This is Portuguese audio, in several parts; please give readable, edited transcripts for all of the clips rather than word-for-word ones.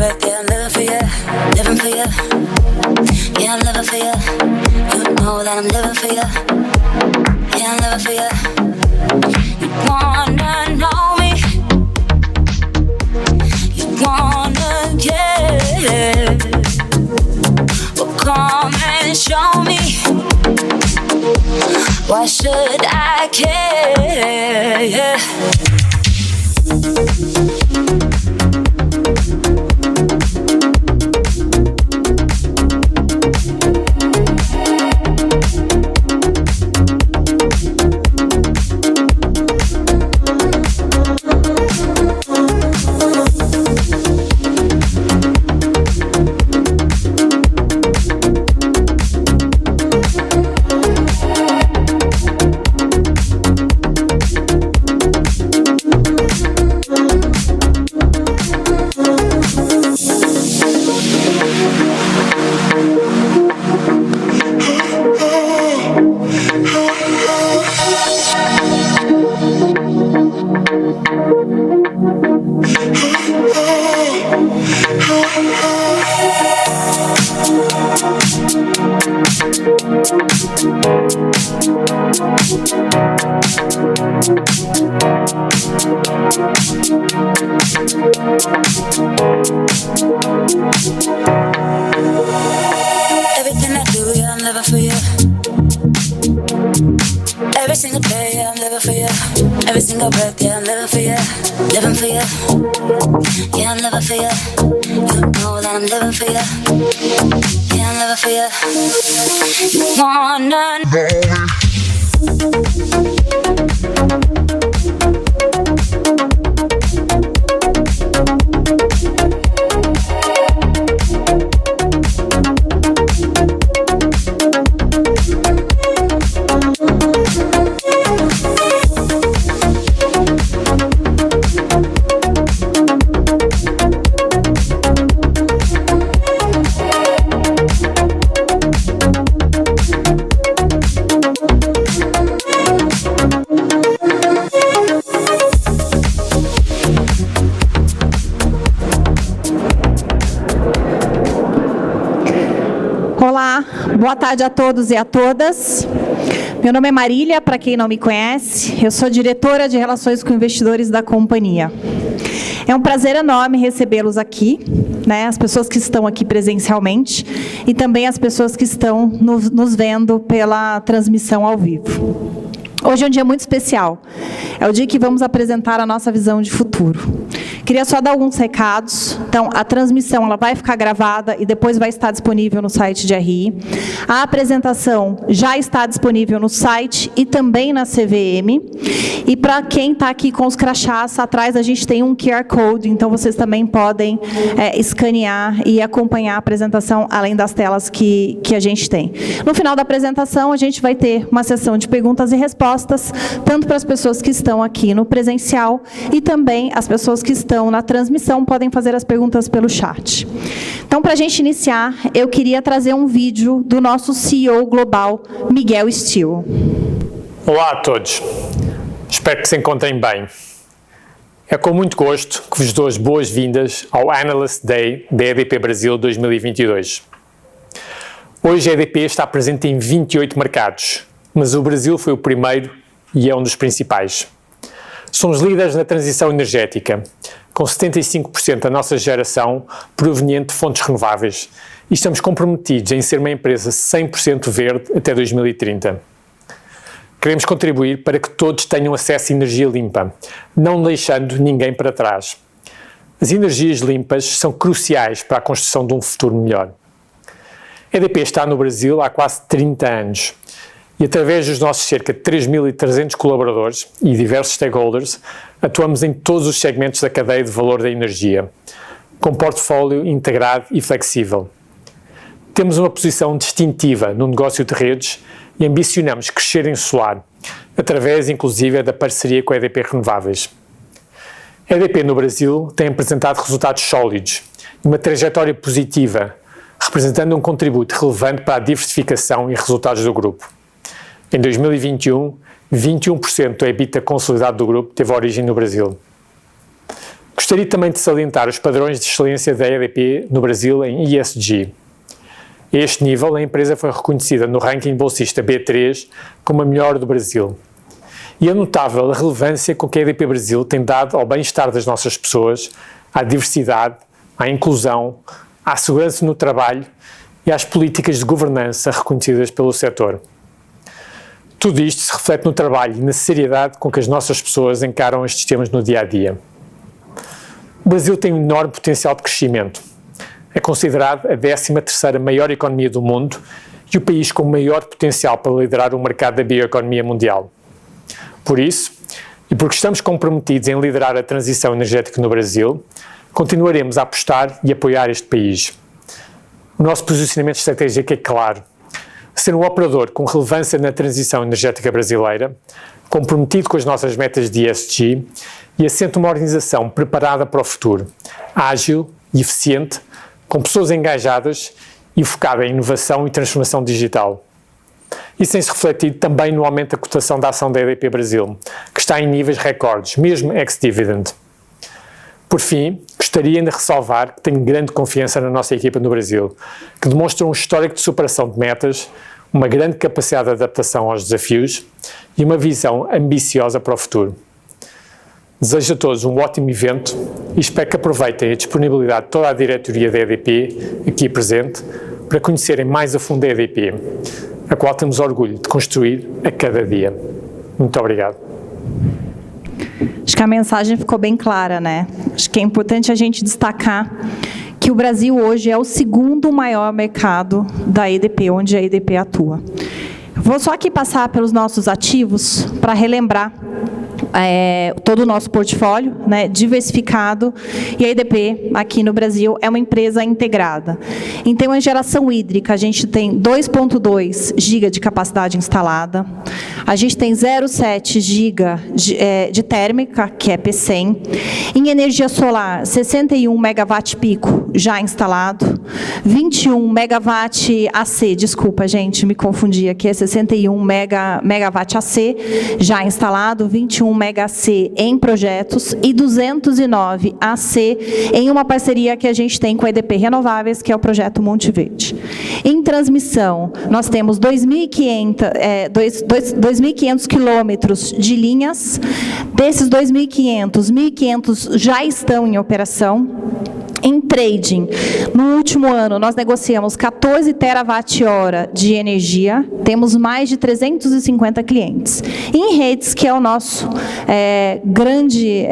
breath, yeah, I'm living for you, living for you. Yeah, I'm living for you. You know that I'm living for you. Yeah, I'm living for you. You wanna know me? You wanna get? Well, come and show me. Why should I care? Yeah. Everything I do, yeah, I'm living for you. Every single day, yeah, I'm living for you. Every single breath, yeah, I'm living for you. Living for you. Yeah, I'm living for you. You know that I'm living for you. Yeah, I'm living for you. You wanna know me? Olá, boa tarde a todos e a todas. Meu nome é Marília, para quem não me conhece, eu sou diretora de Relações com Investidores da companhia. É um prazer enorme recebê-los aqui, né, as pessoas que estão aqui presencialmente e também as pessoas que estão nos vendo pela transmissão ao vivo. Hoje é um dia muito especial, é o dia que vamos apresentar a nossa visão de futuro. Queria só dar alguns recados. Então, a transmissão ela vai ficar gravada e depois vai estar disponível no site de RI. A apresentação já está disponível no site e também na CVM. E para quem está aqui com os crachás, atrás a gente tem um QR Code, então vocês também podem escanear e acompanhar a apresentação, além das telas que a gente tem. No final da apresentação, a gente vai ter uma sessão de perguntas e respostas, tanto para as pessoas que estão aqui no presencial e também as pessoas que estão na transmissão podem fazer as perguntas pelo chat. Então, para a gente iniciar, eu queria trazer um vídeo do nosso CEO global, Miguel Steele. Olá a todos, espero que se encontrem bem. É com muito gosto que vos dou as boas-vindas ao Analyst Day da EDP Brasil 2022. Hoje a EDP está presente em 28 mercados, mas o Brasil foi o primeiro e é um dos principais. Somos líderes na transição energética, com 75% da nossa geração proveniente de fontes renováveis e estamos comprometidos em ser uma empresa 100% verde até 2030. Queremos contribuir para que todos tenham acesso a energia limpa, não deixando ninguém para trás. As energias limpas são cruciais para a construção de um futuro melhor. A EDP está no Brasil há quase 30 anos. E através dos nossos cerca de 3.300 colaboradores e diversos stakeholders, atuamos em todos os segmentos da cadeia de valor da energia, com portfólio integrado e flexível. Temos uma posição distintiva no negócio de redes e ambicionamos crescer em solar, através inclusive da parceria com a EDP Renováveis. A EDP no Brasil tem apresentado resultados sólidos e uma trajetória positiva, representando um contributo relevante para a diversificação e resultados do grupo. Em 2021, 21% do EBITDA consolidado do grupo teve origem no Brasil. Gostaria também de salientar os padrões de excelência da EDP no Brasil em ESG. A este nível, a empresa foi reconhecida no ranking bolsista B3 como a melhor do Brasil. E é notável a relevância com que a EDP Brasil tem dado ao bem-estar das nossas pessoas, à diversidade, à inclusão, à segurança no trabalho e às políticas de governança reconhecidas pelo setor. Tudo isto se reflete no trabalho e na seriedade com que as nossas pessoas encaram estes temas no dia-a-dia. O Brasil tem um enorme potencial de crescimento. É considerado a 13ª maior economia do mundo e o país com maior potencial para liderar o mercado da bioeconomia mundial. Por isso, e porque estamos comprometidos em liderar a transição energética no Brasil, continuaremos a apostar e apoiar este país. O nosso posicionamento estratégico é claro: ser um operador com relevância na transição energética brasileira, comprometido com as nossas metas de ESG e assente uma organização preparada para o futuro, ágil e eficiente, com pessoas engajadas e focada em inovação e transformação digital. Isso tem-se refletido também no aumento da cotação da ação da EDP Brasil, que está em níveis recordes, mesmo ex-dividend. Por fim, gostaria ainda de ressalvar que tenho grande confiança na nossa equipa no Brasil, que demonstra um histórico de superação de metas, uma grande capacidade de adaptação aos desafios e uma visão ambiciosa para o futuro. Desejo a todos um ótimo evento e espero que aproveitem a disponibilidade de toda a diretoria da EDP aqui presente para conhecerem mais a fundo a EDP, a qual temos orgulho de construir a cada dia. Muito obrigado. Acho que a mensagem ficou bem clara, né? Acho que é importante a gente destacar que o Brasil hoje é o segundo maior mercado da EDP, onde a EDP atua. Vou só aqui passar pelos nossos ativos para relembrar todo o nosso portfólio, né, diversificado, e a EDP aqui no Brasil é uma empresa integrada. Então, em geração hídrica, a gente tem 2,2 GB de capacidade instalada, a gente tem 0,7 GB de térmica, que é P100, em energia solar, 61 megawatt pico já instalado, 21 megawatt AC, desculpa, gente, me confundi aqui, é 61 megawatt AC já instalado, 21 mega AC em projetos e 209 AC em uma parceria que a gente tem com a EDP Renováveis, que é o projeto Monte Verde. Em transmissão, nós temos 2.500 quilômetros de linhas. Desses 2.500, 1.500 já estão em operação. Em trading, no último ano, nós negociamos 14 terawatt-hora de energia, temos mais de 350 clientes. Em redes, que é o nosso grande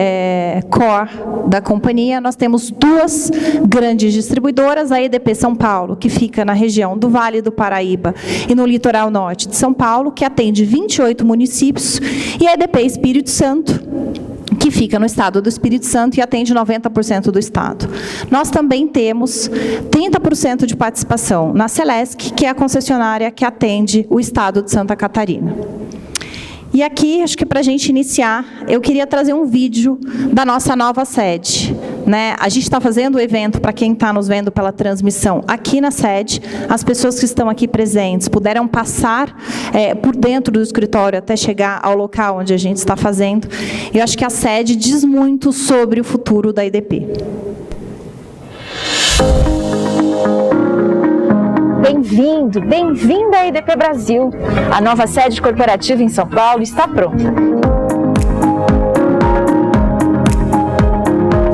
core da companhia, nós temos duas grandes distribuidoras, a EDP São Paulo, que fica na região do Vale do Paraíba e no litoral norte de São Paulo, que atende 28 municípios, e a EDP Espírito Santo, que fica no estado do Espírito Santo e atende 90% do estado. Nós também temos 30% de participação na Celesc, que é a concessionária que atende o estado de Santa Catarina. E aqui, acho que para a gente iniciar, eu queria trazer um vídeo da nossa nova sede. Né? A gente está fazendo o evento, para quem está nos vendo pela transmissão, aqui na sede. As pessoas que estão aqui presentes puderam passar por dentro do escritório até chegar ao local onde a gente está fazendo. Eu acho que a sede diz muito sobre o futuro da EDP. Bem-vindo, bem-vinda à EDP Brasil. A nova sede corporativa em São Paulo está pronta.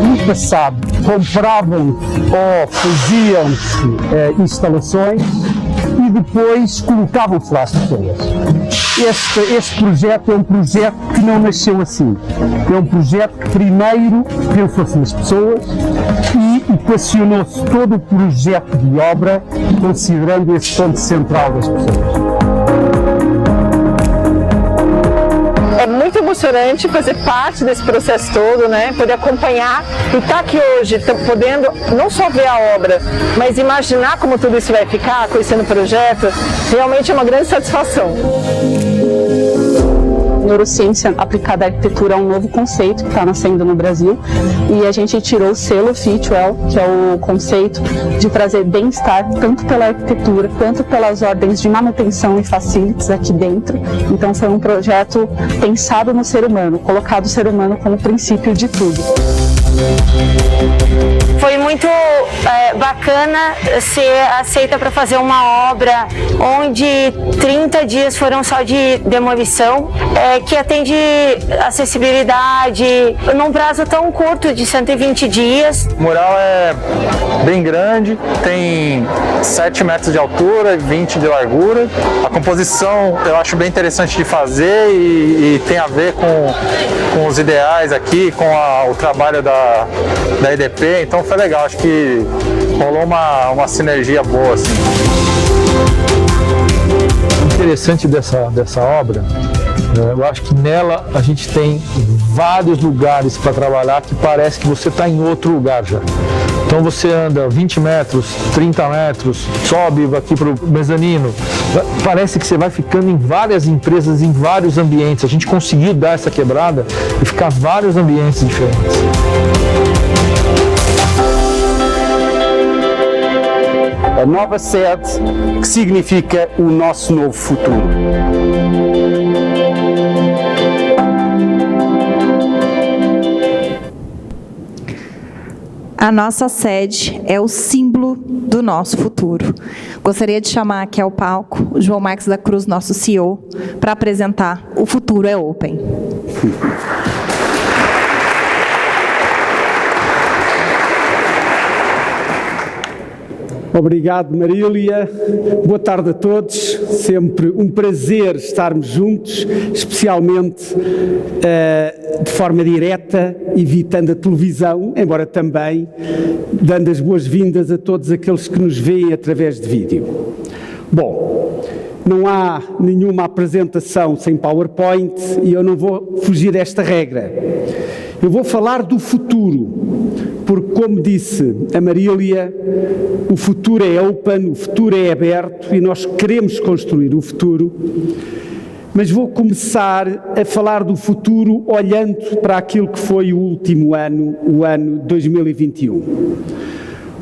No passado, compravam ou faziam instalações e depois colocavam-se lá as pessoas. Este projeto é um projeto que não nasceu assim. É um projeto que primeiro pensou-se nas pessoas e equacionou-se todo o projeto de obra considerando esse ponto central das pessoas. É muito emocionante fazer parte desse processo todo, né? Poder acompanhar e estar aqui hoje, podendo não só ver a obra, mas imaginar como tudo isso vai ficar, conhecendo o projeto, realmente é uma grande satisfação. Neurociência aplicada à arquitetura é um novo conceito que está nascendo no Brasil e a gente tirou o selo Fitwel, que é o conceito de trazer bem-estar tanto pela arquitetura quanto pelas ordens de manutenção e facilities aqui dentro. Então foi um projeto pensado no ser humano, colocado o ser humano como princípio de tudo. Foi muito bacana ser aceita para fazer uma obra onde 30 dias foram só de demolição, que atende acessibilidade num prazo tão curto de 120 dias. O mural é bem grande, tem 7 metros de altura e 20 de largura. A composição eu acho bem interessante de fazer e tem a ver com os ideais aqui, com o trabalho da EDP, então foi legal, acho que rolou uma sinergia boa, assim. O interessante dessa obra, eu acho que nela a gente tem vários lugares para trabalhar que parece que você está em outro lugar já. Então você anda 20 metros, 30 metros, sobe aqui para o mezanino, parece que você vai ficando em várias empresas, em vários ambientes. A gente conseguiu dar essa quebrada e ficar em vários ambientes diferentes. A nova sede, que significa o nosso novo futuro. A nossa sede é o símbolo do nosso futuro. Gostaria de chamar aqui ao palco o João Marques da Cruz, nosso CEO, para apresentar O Futuro é Open. Obrigado, Marília. Boa tarde a todos. Sempre um prazer estarmos juntos, especialmente de forma direta, evitando a televisão, embora também dando as boas-vindas a todos aqueles que nos veem através de vídeo. Bom, não há nenhuma apresentação sem PowerPoint e eu não vou fugir desta regra. Eu vou falar do futuro, porque, como disse a Marília, o futuro é open, o futuro é aberto e nós queremos construir o futuro, mas vou começar a falar do futuro olhando para aquilo que foi o último ano, o ano 2021.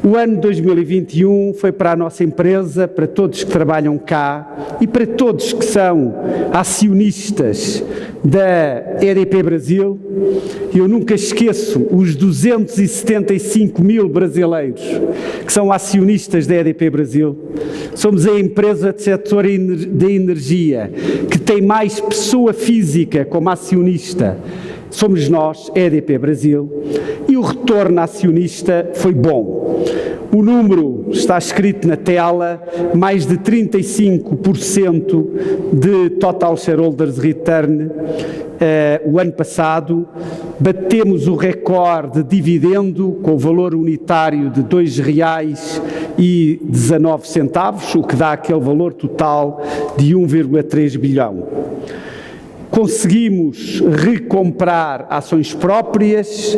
O ano 2021 foi para a nossa empresa, para todos que trabalham cá e para todos que são acionistas da EDP Brasil. Eu nunca esqueço os 275 mil brasileiros que são acionistas da EDP Brasil. Somos a empresa do setor da energia que tem mais pessoa física como acionista. Somos nós, EDP Brasil, e o retorno acionista foi bom. O número está escrito na tela, mais de 35% de Total Shareholders Return o ano passado. Batemos o recorde de dividendo com o valor unitário de R$ 2,19, o que dá aquele valor total de 1,3 bilhão. Conseguimos recomprar ações próprias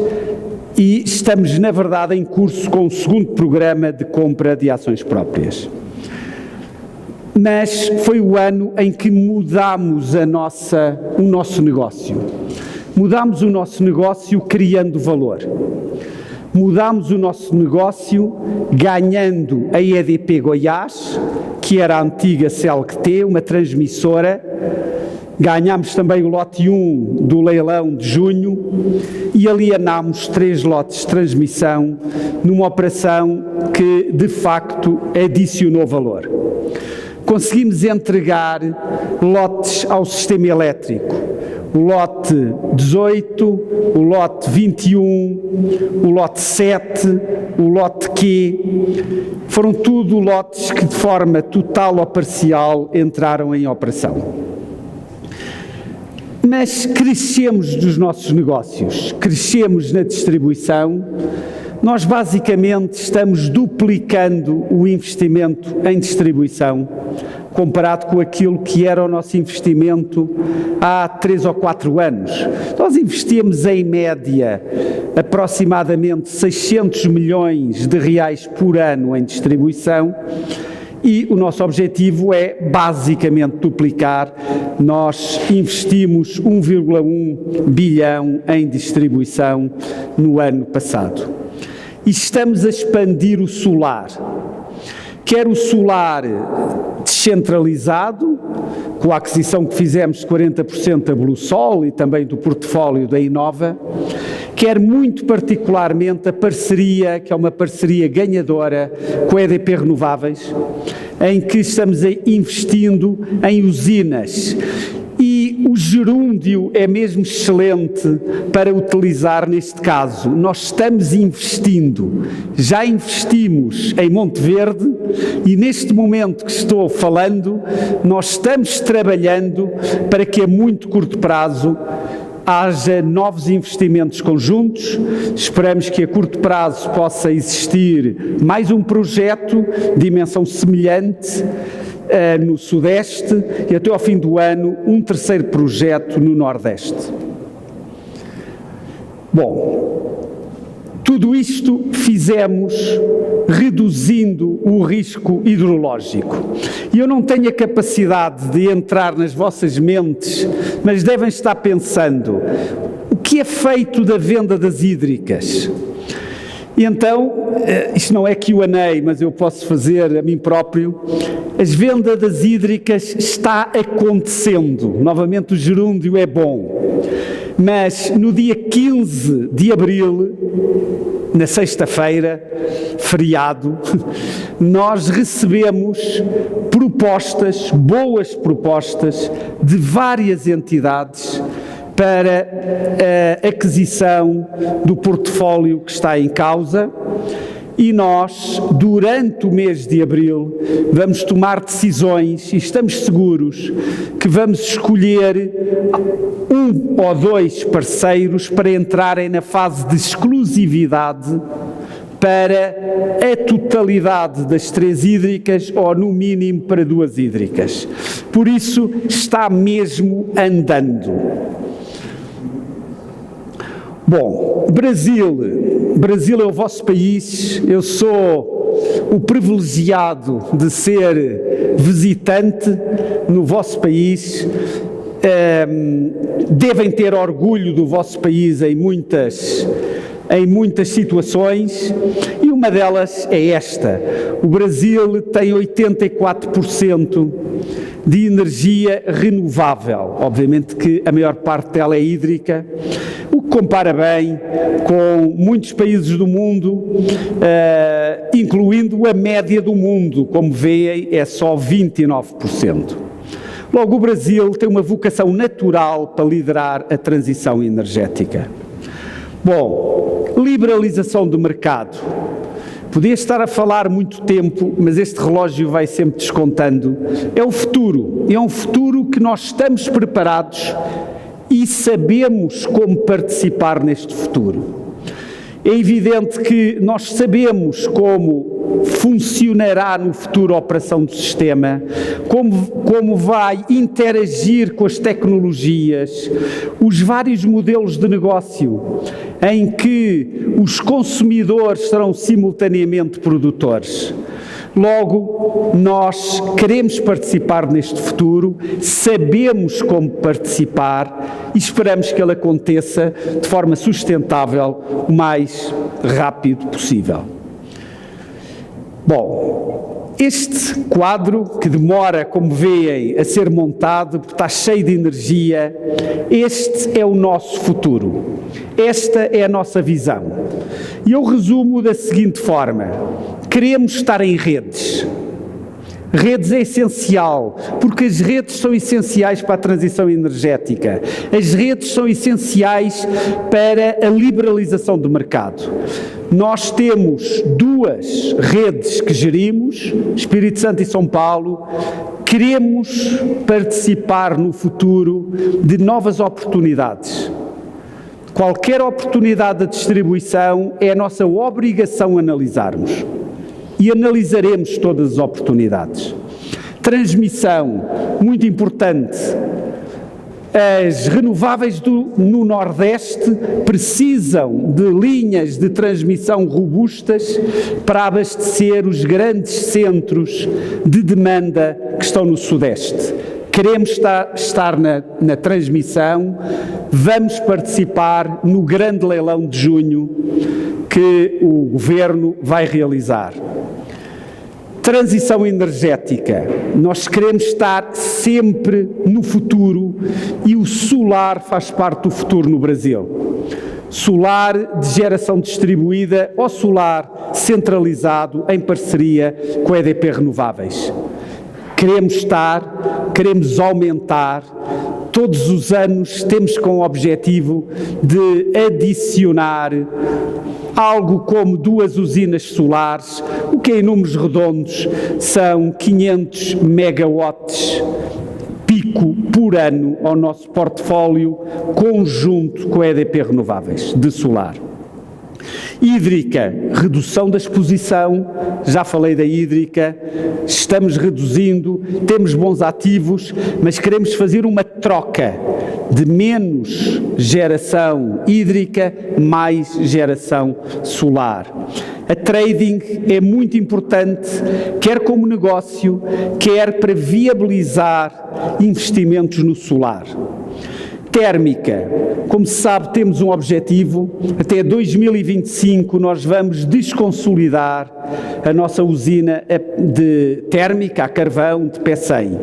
e estamos, na verdade, em curso com o segundo programa de compra de ações próprias. Mas foi o ano em que mudámos o nosso negócio. Mudámos o nosso negócio criando valor. Mudámos o nosso negócio ganhando a EDP Goiás, que era a antiga CLT, uma transmissora. Ganhámos também o lote 1 do leilão de junho e alienámos 3 lotes de transmissão numa operação que, de facto, adicionou valor. Conseguimos entregar lotes ao sistema elétrico. O lote 18, o lote 21, o lote 7, o lote Q, foram tudo lotes que de forma total ou parcial entraram em operação. Mas crescemos dos nossos negócios, crescemos na distribuição. Nós basicamente estamos duplicando o investimento em distribuição comparado com aquilo que era o nosso investimento há 3 ou 4 anos. Nós investimos em média aproximadamente 600 milhões de reais por ano em distribuição e o nosso objetivo é basicamente duplicar. Nós investimos 1,1 bilhão em distribuição no ano passado. E estamos a expandir o solar. Quer o solar descentralizado, com a aquisição que fizemos de 40% da BlueSol e também do portfólio da Inova, quer muito particularmente a parceria, que é uma parceria ganhadora com a EDP Renováveis, em que estamos investindo em usinas. E o gerúndio é mesmo excelente para utilizar neste caso. Nós estamos investindo, já investimos em Monte Verde e neste momento que estou falando, nós estamos trabalhando para que a muito curto prazo haja novos investimentos conjuntos. Esperamos que a curto prazo possa existir mais um projeto de dimensão semelhante no Sudeste e até ao fim do ano um terceiro projeto no Nordeste. Bom, tudo isto fizemos reduzindo o risco hidrológico. E eu não tenho a capacidade de entrar nas vossas mentes, mas devem estar pensando, o que é feito da venda das hídricas? E então, isto não é Q&A, mas eu posso fazer a mim próprio, a venda das hídricas está acontecendo. Novamente o gerúndio é bom. Mas no dia 15 de abril, na sexta-feira, feriado, nós recebemos propostas, boas propostas, de várias entidades para a aquisição do portfólio que está em causa. E nós, durante o mês de abril, vamos tomar decisões e estamos seguros que vamos escolher um ou dois parceiros para entrarem na fase de exclusividade para a totalidade das 3 hídricas ou no mínimo para 2 hídricas. Por isso está mesmo andando. Bom, Brasil é o vosso país, eu sou o privilegiado de ser visitante no vosso país, devem ter orgulho do vosso país em muitas situações e uma delas é esta: o Brasil tem 84% de energia renovável, obviamente que a maior parte dela é hídrica, o que compara bem com muitos países do mundo, incluindo a média do mundo, como veem é só 29%. Logo, o Brasil tem uma vocação natural para liderar a transição energética. Bom, liberalização do mercado. Podia estar a falar muito tempo, mas este relógio vai sempre descontando. É o futuro, é um futuro que nós estamos preparados e sabemos como participar neste futuro. É evidente que nós sabemos como funcionará no futuro a operação do sistema, como vai interagir com as tecnologias, os vários modelos de negócio em que os consumidores serão simultaneamente produtores. Logo, nós queremos participar neste futuro, sabemos como participar e esperamos que ele aconteça de forma sustentável o mais rápido possível. Bom, este quadro, que demora, como veem, a ser montado, porque está cheio de energia, este é o nosso futuro. Esta é a nossa visão. E eu resumo da seguinte forma: queremos estar em redes. Redes é essencial, porque as redes são essenciais para a transição energética. As redes são essenciais para a liberalização do mercado. Nós temos 2 redes que gerimos, Espírito Santo e São Paulo. Queremos participar no futuro de novas oportunidades. Qualquer oportunidade de distribuição é a nossa obrigação analisarmos. E analisaremos todas as oportunidades. Transmissão, muito importante. As renováveis no Nordeste precisam de linhas de transmissão robustas para abastecer os grandes centros de demanda que estão no Sudeste. Queremos estar na transmissão, vamos participar no grande leilão de junho que o Governo vai realizar. Transição energética. Nós queremos estar sempre no futuro e o solar faz parte do futuro no Brasil. solar de geração distribuída ou solar centralizado em parceria com a EDP Renováveis. Queremos aumentar, todos os anos temos com o objetivo de adicionar algo como 2 usinas solares, o que em números redondos são 500 megawatts pico por ano ao nosso portfólio conjunto com a EDP Renováveis de solar. Hídrica, redução da exposição, já falei da hídrica, estamos reduzindo, temos bons ativos, mas queremos fazer uma troca de menos geração hídrica, mais geração solar. A trading é muito importante, quer como negócio, quer para viabilizar investimentos no solar. Térmica, como se sabe, temos um objetivo, até 2025 nós vamos desconsolidar a nossa usina de térmica a carvão de Pecém.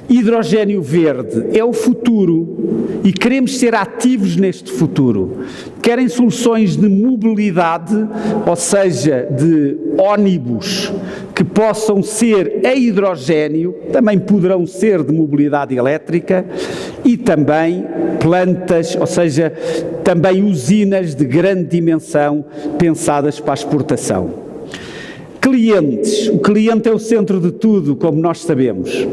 Hidrogénio verde é o futuro e queremos ser ativos neste futuro. Querem soluções de mobilidade, ou seja, de ónibus que possam ser a hidrogénio, também poderão ser de mobilidade elétrica e também plantas, ou seja, também usinas de grande dimensão pensadas para a exportação. Clientes, o cliente é o centro de tudo, como nós sabemos.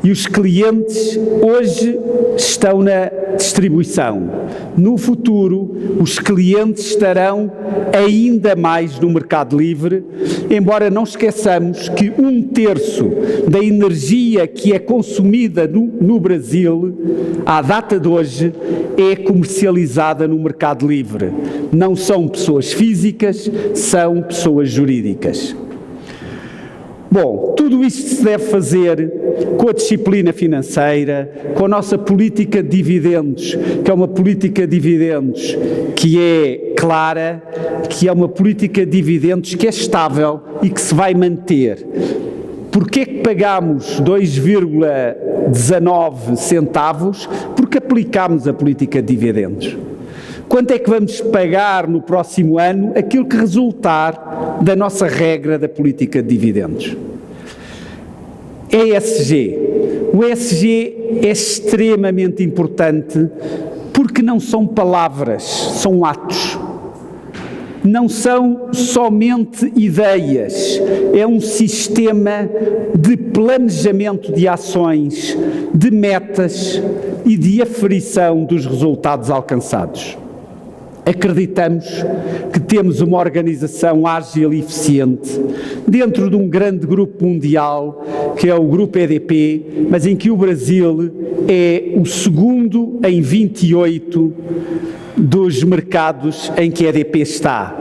E os clientes hoje estão na distribuição. No futuro, os clientes estarão ainda mais no mercado livre, embora não esqueçamos que 1/3 da energia que é consumida no Brasil, à data de hoje, é comercializada no mercado livre. Não são pessoas físicas, são pessoas jurídicas. Bom, tudo isto se deve fazer com a disciplina financeira, com a nossa política de dividendos, que é uma política de dividendos que é clara, que é uma política de dividendos que é estável e que se vai manter. Porquê é que pagamos 2,19 centavos? Porque aplicámos a política de dividendos. Quanto é que vamos pagar no próximo ano? Aquilo que resultar da nossa regra da política de dividendos. ESG. O ESG é extremamente importante porque não são palavras, são atos. Não são somente ideias, é um sistema de planejamento de ações, de metas e de aferição dos resultados alcançados. Acreditamos que temos uma organização ágil e eficiente dentro de um grande grupo mundial, que é o Grupo EDP, mas em que o Brasil é o segundo em 28 dos mercados em que a EDP está.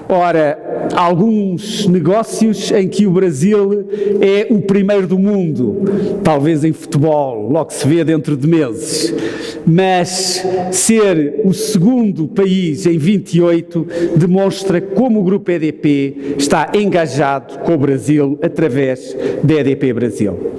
Ora, alguns negócios em que o Brasil é o primeiro do mundo, talvez em futebol, logo se vê dentro de meses, mas ser o segundo país em 28 demonstra como o Grupo EDP está engajado com o Brasil através da EDP Brasil.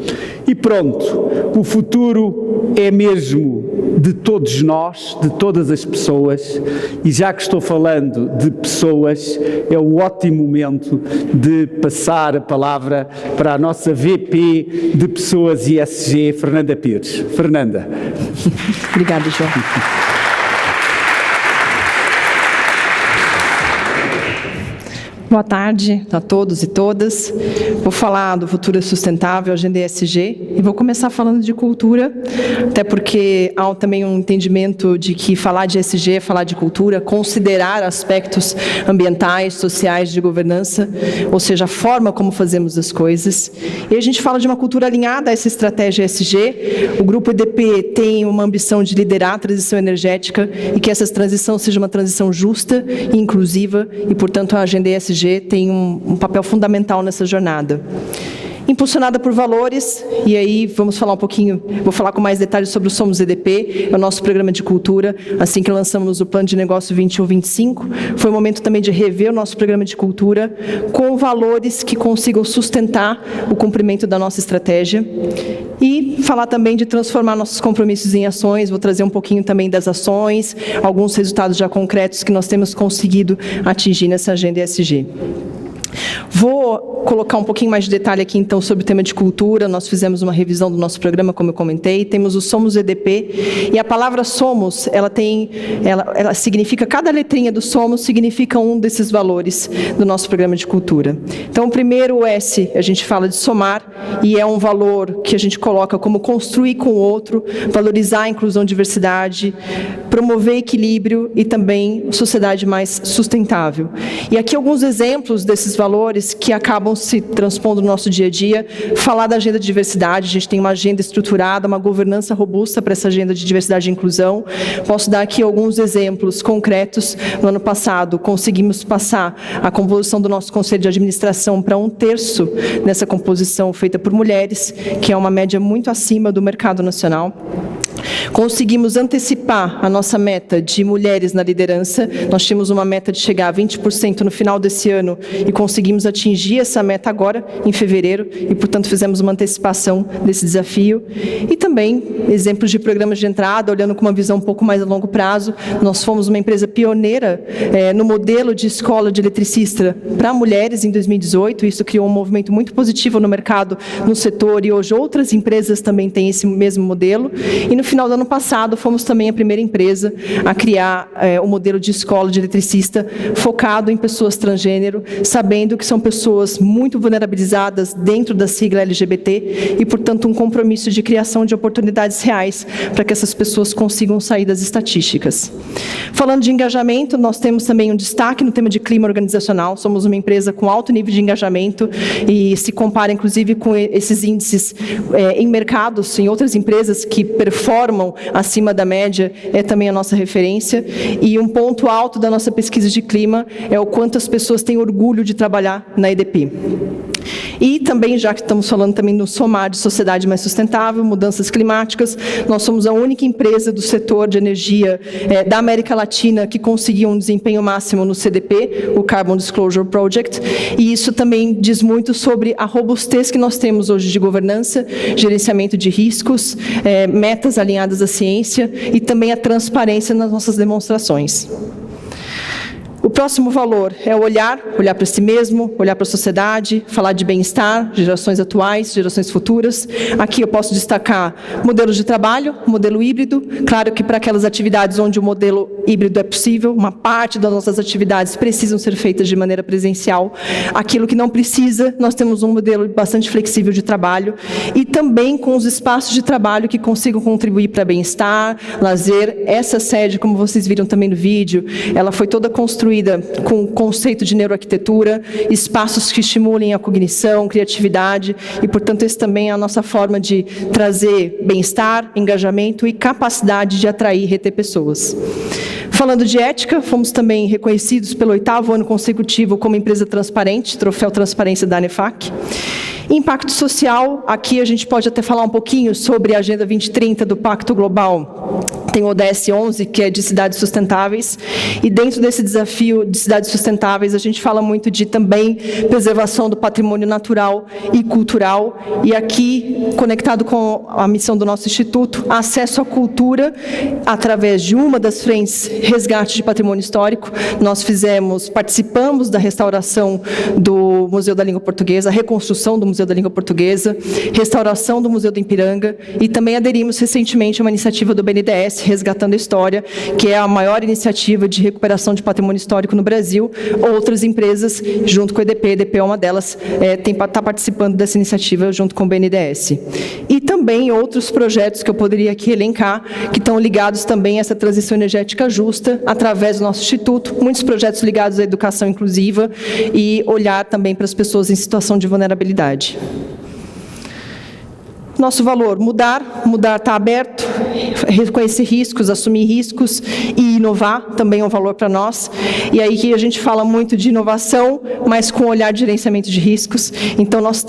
E pronto, o futuro é mesmo de todos nós, de todas as pessoas, e já que estou falando de pessoas, é um ótimo momento de passar a palavra para a nossa VP de Pessoas e ESG, Fernanda Pires. Fernanda. Obrigada, João. Boa tarde a todos e todas. Vou falar do Futuro Sustentável, Agenda ESG, e vou começar falando de cultura, até porque há também um entendimento de que falar de ESG é falar de cultura, considerar aspectos ambientais, sociais, de governança, ou seja, a forma como fazemos as coisas. E a gente fala de uma cultura alinhada a essa estratégia ESG. O Grupo EDP tem uma ambição de liderar a transição energética e que essa transição seja uma transição justa e inclusiva, e, portanto, a Agenda ESG tem um papel fundamental nessa jornada. Impulsionada por valores, e aí vamos falar um pouquinho, vou falar com mais detalhes sobre o Somos EDP, é o nosso programa de cultura, assim que lançamos o Plano de Negócio 21-25, foi o momento também de rever o nosso programa de cultura com valores que consigam sustentar o cumprimento da nossa estratégia e falar também de transformar nossos compromissos em ações, vou trazer um pouquinho também das ações, alguns resultados já concretos que nós temos conseguido atingir nessa agenda ESG. Vou colocar um pouquinho mais de detalhe aqui, então, sobre o tema de cultura. Nós fizemos uma revisão do nosso programa, como eu comentei. Temos o Somos EDP. E a palavra Somos, ela significa, cada letrinha do Somos significa um desses valores do nosso programa de cultura. Então, o primeiro, o S, a gente fala de somar, e é um valor que a gente coloca como construir com o outro, valorizar a inclusão e diversidade, promover equilíbrio e também sociedade mais sustentável. E aqui alguns exemplos desses valores que acabam se transpondo no nosso dia a dia. Falar da agenda de diversidade, a gente tem uma agenda estruturada, uma governança robusta para essa agenda de diversidade e inclusão. Posso dar aqui alguns exemplos concretos. No ano passado, conseguimos passar a composição do nosso Conselho de Administração para 1/3 nessa composição feita por mulheres, que é uma média muito acima do mercado nacional. Conseguimos antecipar a nossa meta de mulheres na liderança. Nós tínhamos uma meta de chegar a 20% no final desse ano e conseguimos atingir essa meta agora, em fevereiro, e, portanto, fizemos uma antecipação desse desafio. E também exemplos de programas de entrada, olhando com uma visão um pouco mais a longo prazo. Nós fomos uma empresa pioneira no modelo de escola de eletricista para mulheres em 2018. Isso criou um movimento muito positivo no mercado, no setor, e hoje outras empresas também têm esse mesmo modelo. E no final do ano passado, fomos também a primeira empresa a criar o modelo de escola de eletricista focado em pessoas transgênero, sabendo que são pessoas muito vulnerabilizadas dentro da sigla LGBT e, portanto, um compromisso de criação de oportunidades reais para que essas pessoas consigam sair das estatísticas. Falando de engajamento, nós temos também um destaque no tema de clima organizacional. Somos uma empresa com alto nível de engajamento e se compara, inclusive, com esses índices em mercados, em outras empresas que performam acima da média, é também a nossa referência. E um ponto alto da nossa pesquisa de clima é o quanto as pessoas têm orgulho de trabalhar na EDP. E também, já que estamos falando também no somar de sociedade mais sustentável, mudanças climáticas, nós somos a única empresa do setor de energia da América Latina que conseguiu um desempenho máximo no CDP, o Carbon Disclosure Project, e isso também diz muito sobre a robustez que nós temos hoje de governança, gerenciamento de riscos, metas alinhadas à ciência e também a transparência nas nossas demonstrações. O próximo valor é o olhar para si mesmo, olhar para a sociedade, falar de bem-estar, gerações atuais, gerações futuras. Aqui eu posso destacar modelos de trabalho, modelo híbrido. Claro que para aquelas atividades onde o modelo híbrido é possível, uma parte das nossas atividades precisam ser feitas de maneira presencial. Aquilo que não precisa, nós temos um modelo bastante flexível de trabalho e também com os espaços de trabalho que consigam contribuir para bem-estar, lazer. Essa sede, como vocês viram também no vídeo, ela foi toda construída com o conceito de neuroarquitetura, espaços que estimulem a cognição, criatividade, e, portanto, esse também é a nossa forma de trazer bem-estar, engajamento e capacidade de atrair e reter pessoas. Falando de ética, fomos também reconhecidos pelo 8º ano consecutivo como empresa transparente, troféu Transparência da ANEFAC. Impacto social, aqui a gente pode até falar um pouquinho sobre a Agenda 2030 do Pacto Global. Tem o ODS 11, que é de cidades sustentáveis, e dentro desse desafio de cidades sustentáveis, a gente fala muito de também preservação do patrimônio natural e cultural, e aqui, conectado com a missão do nosso Instituto, acesso à cultura através de uma das frentes, resgate de patrimônio histórico. Nós participamos da restauração do Museu da Língua Portuguesa, a reconstrução do Museu da Língua Portuguesa, restauração do Museu do Ipiranga, e também aderimos recentemente a uma iniciativa do BNDES, Resgatando a História, que é a maior iniciativa de recuperação de patrimônio histórico no Brasil. Outras empresas, junto com a EDP é uma delas, está participando dessa iniciativa junto com o BNDES. E também outros projetos que eu poderia aqui elencar, que estão ligados também a essa transição energética justa, através do nosso Instituto, muitos projetos ligados à educação inclusiva e olhar também para as pessoas em situação de vulnerabilidade. Nosso valor, mudar está aberto, reconhecer riscos, assumir riscos e inovar também é um valor para nós. E aí que a gente fala muito de inovação, mas com olhar de gerenciamento de riscos. Então nós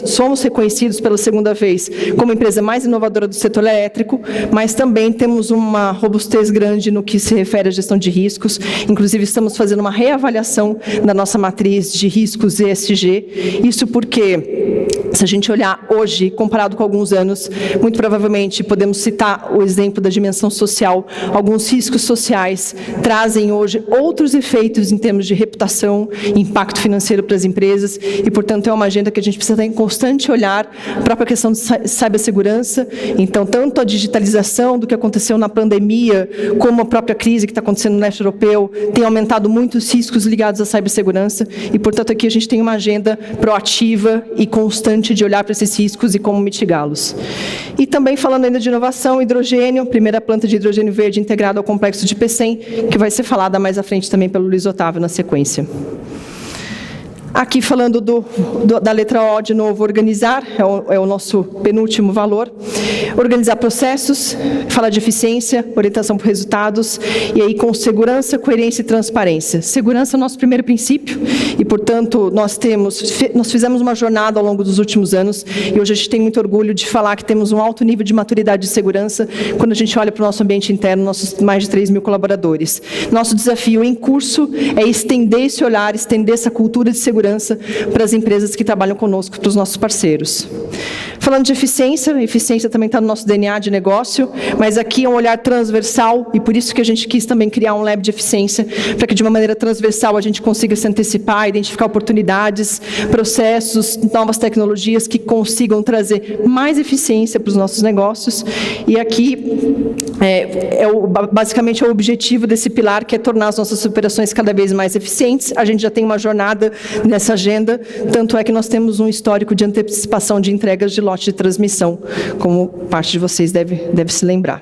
somos reconhecidos pela segunda vez como a empresa mais inovadora do setor elétrico, mas também temos uma robustez grande no que se refere à gestão de riscos. Inclusive estamos fazendo uma reavaliação da nossa matriz de riscos ESG. Isso porque, se a gente olhar hoje, comparado com alguns anos, muito provavelmente podemos citar o exemplo da dimensão social. Alguns riscos sociais trazem hoje outros efeitos em termos de reputação, impacto financeiro para as empresas e, portanto, é uma agenda que a gente precisa ter em constante olhar a própria questão de cibersegurança. Então, tanto a digitalização do que aconteceu na pandemia, como a própria crise que está acontecendo no leste europeu, tem aumentado muito os riscos ligados à cibersegurança e, portanto, aqui a gente tem uma agenda proativa e constante de olhar para esses riscos e como mitigá-los. E também falando ainda de inovação, hidrogênio, primeira planta de hidrogênio verde integrada ao complexo de Pecém, que vai ser falada mais à frente também pelo Luiz Otávio na sequência. Aqui falando da letra O de novo, organizar, é o nosso penúltimo valor. Organizar processos, falar de eficiência, orientação por resultados, e aí com segurança, coerência e transparência. Segurança é o nosso primeiro princípio, e portanto nós fizemos uma jornada ao longo dos últimos anos, e hoje a gente tem muito orgulho de falar que temos um alto nível de maturidade de segurança, quando a gente olha para o nosso ambiente interno, nossos mais de 3.000 colaboradores. Nosso desafio em curso é estender esse olhar, estender essa cultura de segurança para as empresas que trabalham conosco, para os nossos parceiros. Falando de eficiência, a eficiência também está no nosso DNA de negócio, mas aqui é um olhar transversal, e por isso que a gente quis também criar um lab de eficiência, para que de uma maneira transversal a gente consiga se antecipar, identificar oportunidades, processos, novas tecnologias que consigam trazer mais eficiência para os nossos negócios. E aqui basicamente é o objetivo desse pilar, que é tornar as nossas operações cada vez mais eficientes. A gente já tem uma jornada nessa agenda, tanto é que nós temos um histórico de antecipação de entregas de lote de transmissão, como parte de vocês deve se lembrar.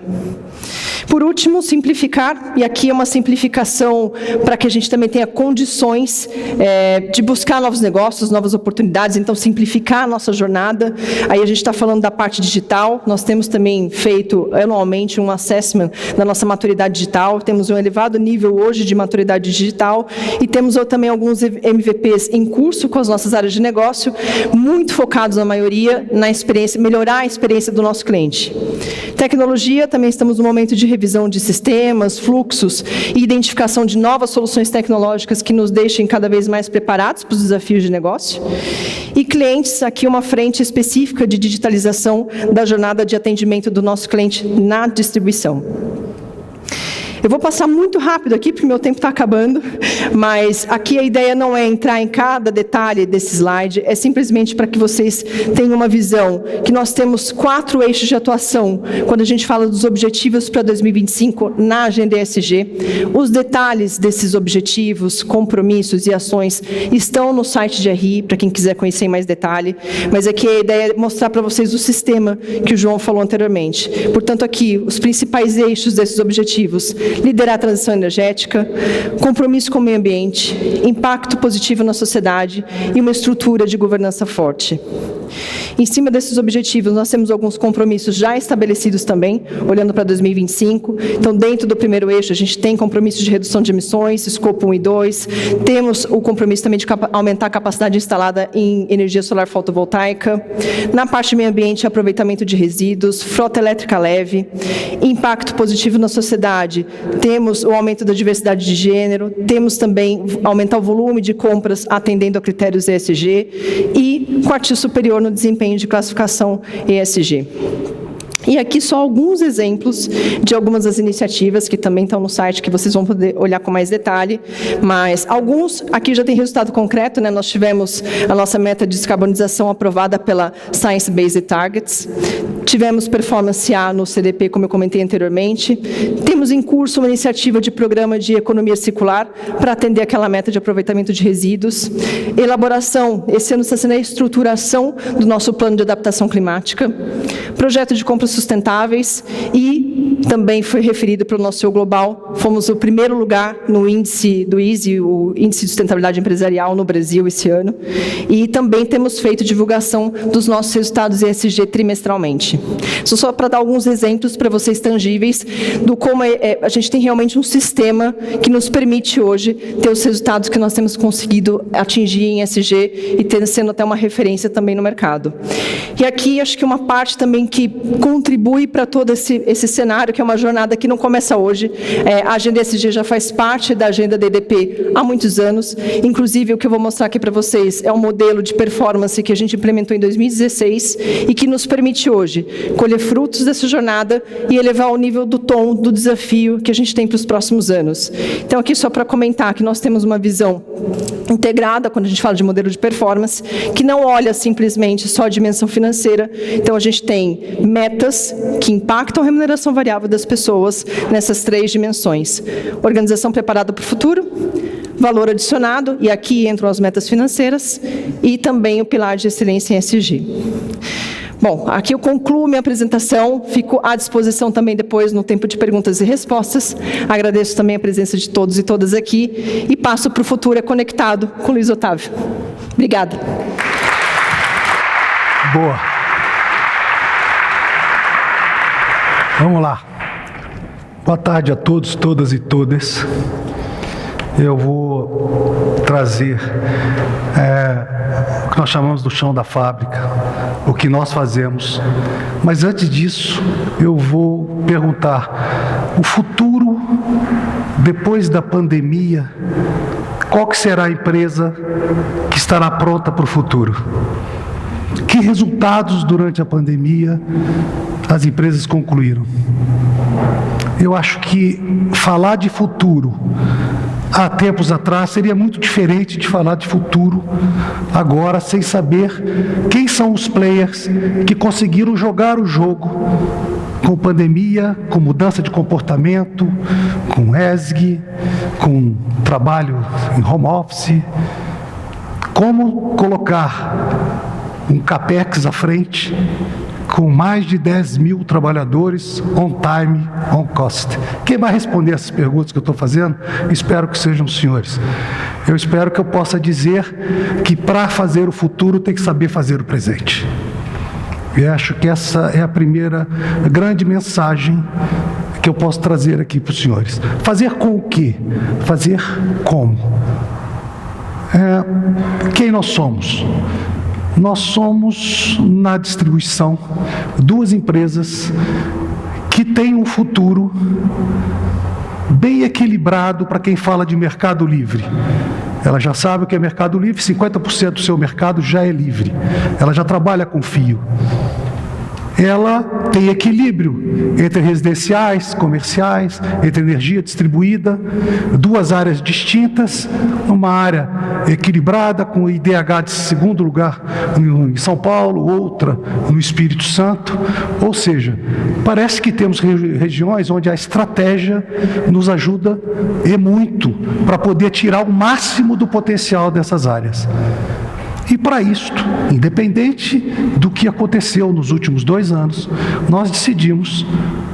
Por último, simplificar, e aqui é uma simplificação para que a gente também tenha condições de buscar novos negócios, novas oportunidades, então simplificar a nossa jornada. Aí a gente está falando da parte digital, nós temos também feito anualmente um assessment da nossa maturidade digital, temos um elevado nível hoje de maturidade digital e temos também alguns MVPs em curso com as nossas áreas de negócio, muito focados na maioria na experiência, melhorar a experiência do nosso cliente. Tecnologia, também estamos no momento de revisão de sistemas, fluxos e identificação de novas soluções tecnológicas que nos deixem cada vez mais preparados para os desafios de negócio. E clientes, aqui uma frente específica de digitalização da jornada de atendimento do nosso cliente na distribuição. Eu vou passar muito rápido aqui, porque meu tempo está acabando, mas aqui a ideia não é entrar em cada detalhe desse slide, é simplesmente para que vocês tenham uma visão, que nós temos 4 eixos de atuação, quando a gente fala dos objetivos para 2025 na agenda ESG. Os detalhes desses objetivos, compromissos e ações estão no site de RI, para quem quiser conhecer em mais detalhe, mas aqui a ideia é mostrar para vocês o sistema que o João falou anteriormente. Portanto, aqui, os principais eixos desses objetivos: liderar a transição energética, compromisso com o meio ambiente, impacto positivo na sociedade e uma estrutura de governança forte. Em cima desses objetivos, nós temos alguns compromissos já estabelecidos também, olhando para 2025. Então, dentro do primeiro eixo, a gente tem compromissos de redução de emissões, escopo 1 e 2. Temos o compromisso também de aumentar a capacidade instalada em energia solar fotovoltaica. Na parte de meio ambiente, aproveitamento de resíduos, frota elétrica leve, impacto positivo na sociedade. Temos o aumento da diversidade de gênero, temos também aumentar o volume de compras atendendo a critérios ESG e quartil superior no desempenho de classificação ESG. E aqui só alguns exemplos de algumas das iniciativas que também estão no site, que vocês vão poder olhar com mais detalhe, mas alguns aqui já tem resultado concreto, né? Nós tivemos a nossa meta de descarbonização aprovada pela Science Based Targets, tivemos performance A no CDP, como eu comentei anteriormente, temos em curso uma iniciativa de programa de economia circular para atender aquela meta de aproveitamento de resíduos, elaboração, esse ano está sendo a estruturação do nosso plano de adaptação climática, projeto de compras sustentáveis e também foi referido pelo nosso CEO Global. Fomos o primeiro lugar no índice do ISE, o Índice de Sustentabilidade Empresarial no Brasil esse ano. E também temos feito divulgação dos nossos resultados ESG trimestralmente. Isso só para dar alguns exemplos para vocês tangíveis do como a gente tem realmente um sistema que nos permite hoje ter os resultados que nós temos conseguido atingir em ESG e sendo até uma referência também no mercado. E aqui acho que uma parte também que contribui para todo esse cenário, que é uma jornada que não começa hoje. A agenda ESG já faz parte da agenda da EDP há muitos anos. Inclusive, o que eu vou mostrar aqui para vocês é um modelo de performance que a gente implementou em 2016 e que nos permite hoje colher frutos dessa jornada e elevar o nível do tom do desafio que a gente tem para os próximos anos. Então, aqui só para comentar que nós temos uma visão integrada, quando a gente fala de modelo de performance, que não olha simplesmente só a dimensão financeira. Então, a gente tem metas que impactam a remuneração variável das pessoas nessas 3 dimensões. Organização preparada para o futuro, valor adicionado, e aqui entram as metas financeiras, e também o pilar de excelência em ESG. Bom, aqui eu concluo minha apresentação, fico à disposição também depois no tempo de perguntas e respostas. Agradeço também a presença de todos e todas aqui e passo para o Futuro Conectado com Luiz Otávio. Obrigada. Boa. Vamos lá. Boa tarde a todos, todas e todas. Eu vou trazer o que nós chamamos do chão da fábrica, o que nós fazemos. Mas antes disso, eu vou perguntar, o futuro, depois da pandemia, qual que será a empresa que estará pronta para o futuro? Que resultados durante a pandemia as empresas concluíram? Eu acho que falar de futuro há tempos atrás seria muito diferente de falar de futuro agora, sem saber quem são os players que conseguiram jogar o jogo com pandemia, com mudança de comportamento, com ESG, com trabalho em home office. Como colocar um CAPEX à frente com mais de 10 mil trabalhadores on time, on cost. Quem vai responder essas perguntas que eu estou fazendo? Espero que sejam os senhores. Eu espero que eu possa dizer que para fazer o futuro tem que saber fazer o presente. E acho que essa é a primeira grande mensagem que eu posso trazer aqui para os senhores. Fazer com o quê? Fazer como? Quem nós somos? Nós somos, na distribuição, 2 empresas que têm um futuro bem equilibrado para quem fala de mercado livre. Ela já sabe o que é mercado livre, 50% do seu mercado já é livre. Ela já trabalha com fio. Ela tem equilíbrio entre residenciais, comerciais, entre energia distribuída, 2 áreas distintas, uma área equilibrada com o IDH de 2º lugar em São Paulo, outra no Espírito Santo. Ou seja, parece que temos regiões onde a estratégia nos ajuda e muito para poder tirar o máximo do potencial dessas áreas. E para isto, independente do que aconteceu nos últimos 2 anos, nós decidimos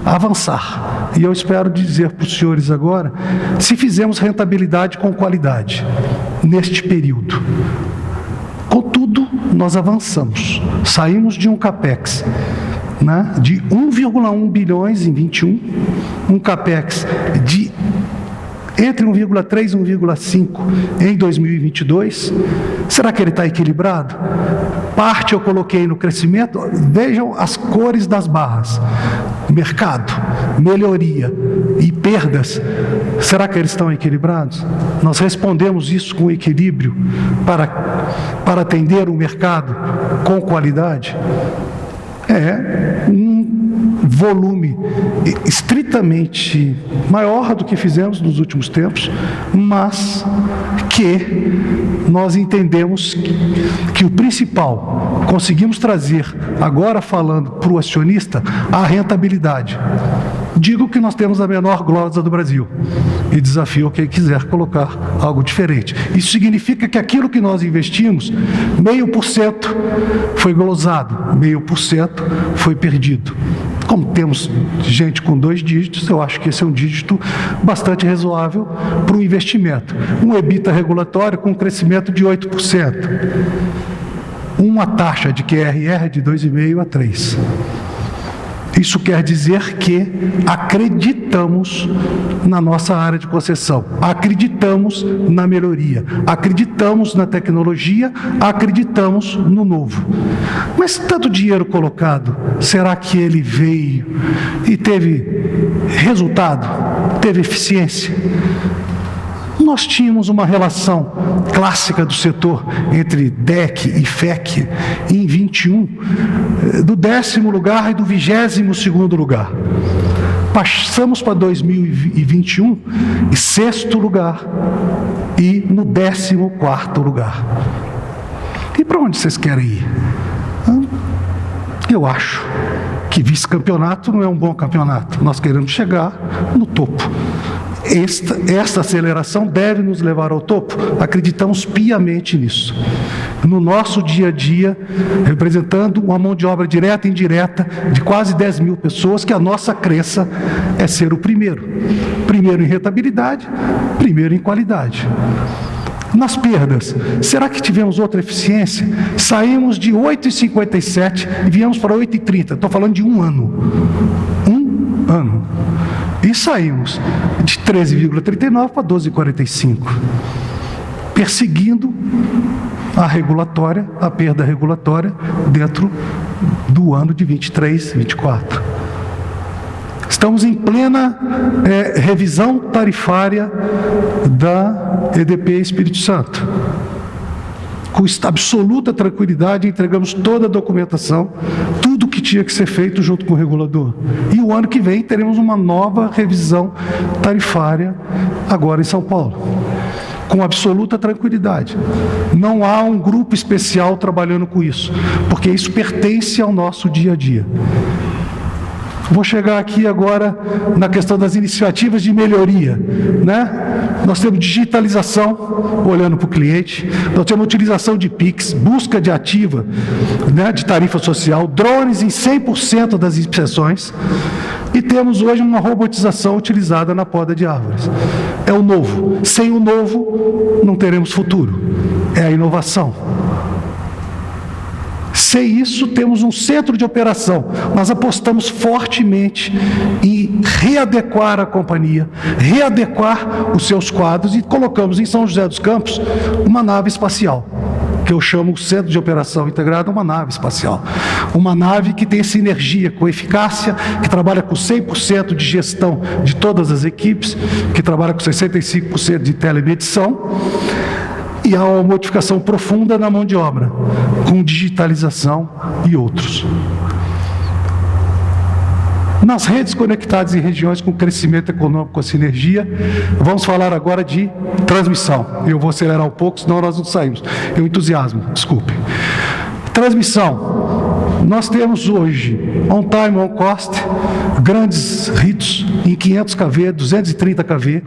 avançar. E eu espero dizer para os senhores agora, se fizemos rentabilidade com qualidade neste período. Contudo, nós avançamos. Saímos de um CAPEX de 1,1 bilhões em 21, um CAPEX de entre 1,3 e 1,5 em 2022. Será que ele está equilibrado? Parte eu coloquei no crescimento. Vejam as cores das barras. Mercado, melhoria e perdas. Será que eles estão equilibrados? Nós respondemos isso com equilíbrio para atender o mercado com qualidade? Um volume estritamente maior do que fizemos nos últimos tempos, mas que nós entendemos que o principal, conseguimos trazer, agora falando para o acionista, a rentabilidade. Digo que nós temos a menor glosa do Brasil e desafio quem quiser colocar algo diferente. Isso significa que aquilo que nós investimos, 0,5% foi glosado, 0,5% foi perdido. Como temos gente com 2 dígitos, eu acho que esse é um dígito bastante razoável para o investimento. Um EBITDA regulatório com um crescimento de 8%. Uma taxa de QRR de 2,5% a 3%. Isso quer dizer que acreditamos na nossa área de concessão, acreditamos na melhoria, acreditamos na tecnologia, acreditamos no novo. Mas tanto dinheiro colocado, será que ele veio e teve resultado, teve eficiência? Nós tínhamos uma relação clássica do setor entre DEC e FEC em 21, do 10º lugar e do 22º lugar. Passamos para 2021 em 6º lugar e no 14º lugar. E para onde vocês querem ir? Eu acho que vice-campeonato não é um bom campeonato. Nós queremos chegar no topo. Esta aceleração deve nos levar ao topo. Acreditamos piamente nisso. No nosso dia a dia, representando uma mão de obra direta e indireta de quase 10 mil pessoas, que a nossa crença é ser o primeiro. Primeiro em rentabilidade, primeiro em qualidade. Nas perdas, será que tivemos outra eficiência? Saímos de 8,57 e viemos para 8,30. Estou falando de um ano. Um ano. E saímos de 13,39 para 12,45, perseguindo a regulatória, a perda regulatória dentro do ano de 23, 24. Estamos em plena revisão tarifária da EDP Espírito Santo. Com absoluta tranquilidade, entregamos toda a documentação, tudo que tinha que ser feito junto com o regulador. E o ano que vem teremos uma nova revisão tarifária, agora em São Paulo, com absoluta tranquilidade. Não há um grupo especial trabalhando com isso, porque isso pertence ao nosso dia a dia. Vou chegar aqui agora na questão das iniciativas de melhoria, né? Nós temos digitalização, olhando para o cliente, nós temos utilização de PIX, busca de ativa, né, de tarifa social, drones em 100% das inspeções, e temos hoje uma robotização utilizada na poda de árvores. É o novo. Sem o novo, não teremos futuro. É a inovação. Sem isso, temos um centro de operação. Nós apostamos fortemente em readequar a companhia, readequar os seus quadros e colocamos em São José dos Campos uma nave espacial, que eu chamo Centro de Operação Integrada, uma nave espacial. Uma nave que tem sinergia com eficácia, que trabalha com 100% de gestão de todas as equipes, que trabalha com 65% de telemedição, e há uma modificação profunda na mão de obra, com digitalização e outros. Nas redes conectadas em regiões com crescimento econômico, com sinergia, vamos falar agora de transmissão. Eu vou acelerar um pouco, senão nós não saímos. Eu entusiasmo, desculpe. Transmissão. Nós temos hoje, on time, on cost, grandes ritos em 500 kV, 230 kV,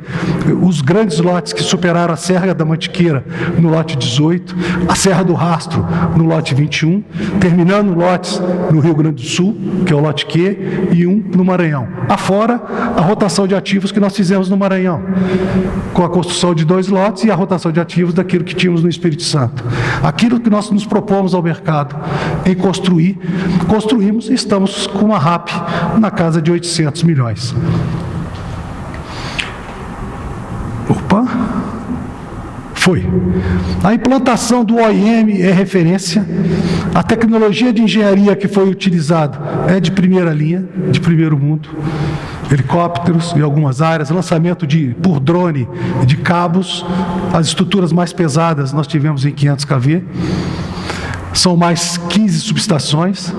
os grandes lotes que superaram a Serra da Mantiqueira no lote 18, a Serra do Rastro no lote 21, terminando lotes no Rio Grande do Sul, que é o lote Q, e um no Maranhão. Afora a rotação de ativos que nós fizemos no Maranhão, com a construção de 2 lotes e a rotação de ativos daquilo que tínhamos no Espírito Santo. Aquilo que nós nos propomos ao mercado em construir, construímos e estamos com uma RAP na casa de 800 milhões. Opa! Foi. A implantação do OIM é referência. A tecnologia de engenharia que foi utilizada é de primeira linha, de primeiro mundo. Helicópteros em algumas áreas, lançamento por drone de cabos. As estruturas mais pesadas nós tivemos em 500 kV. São mais 15 subestações.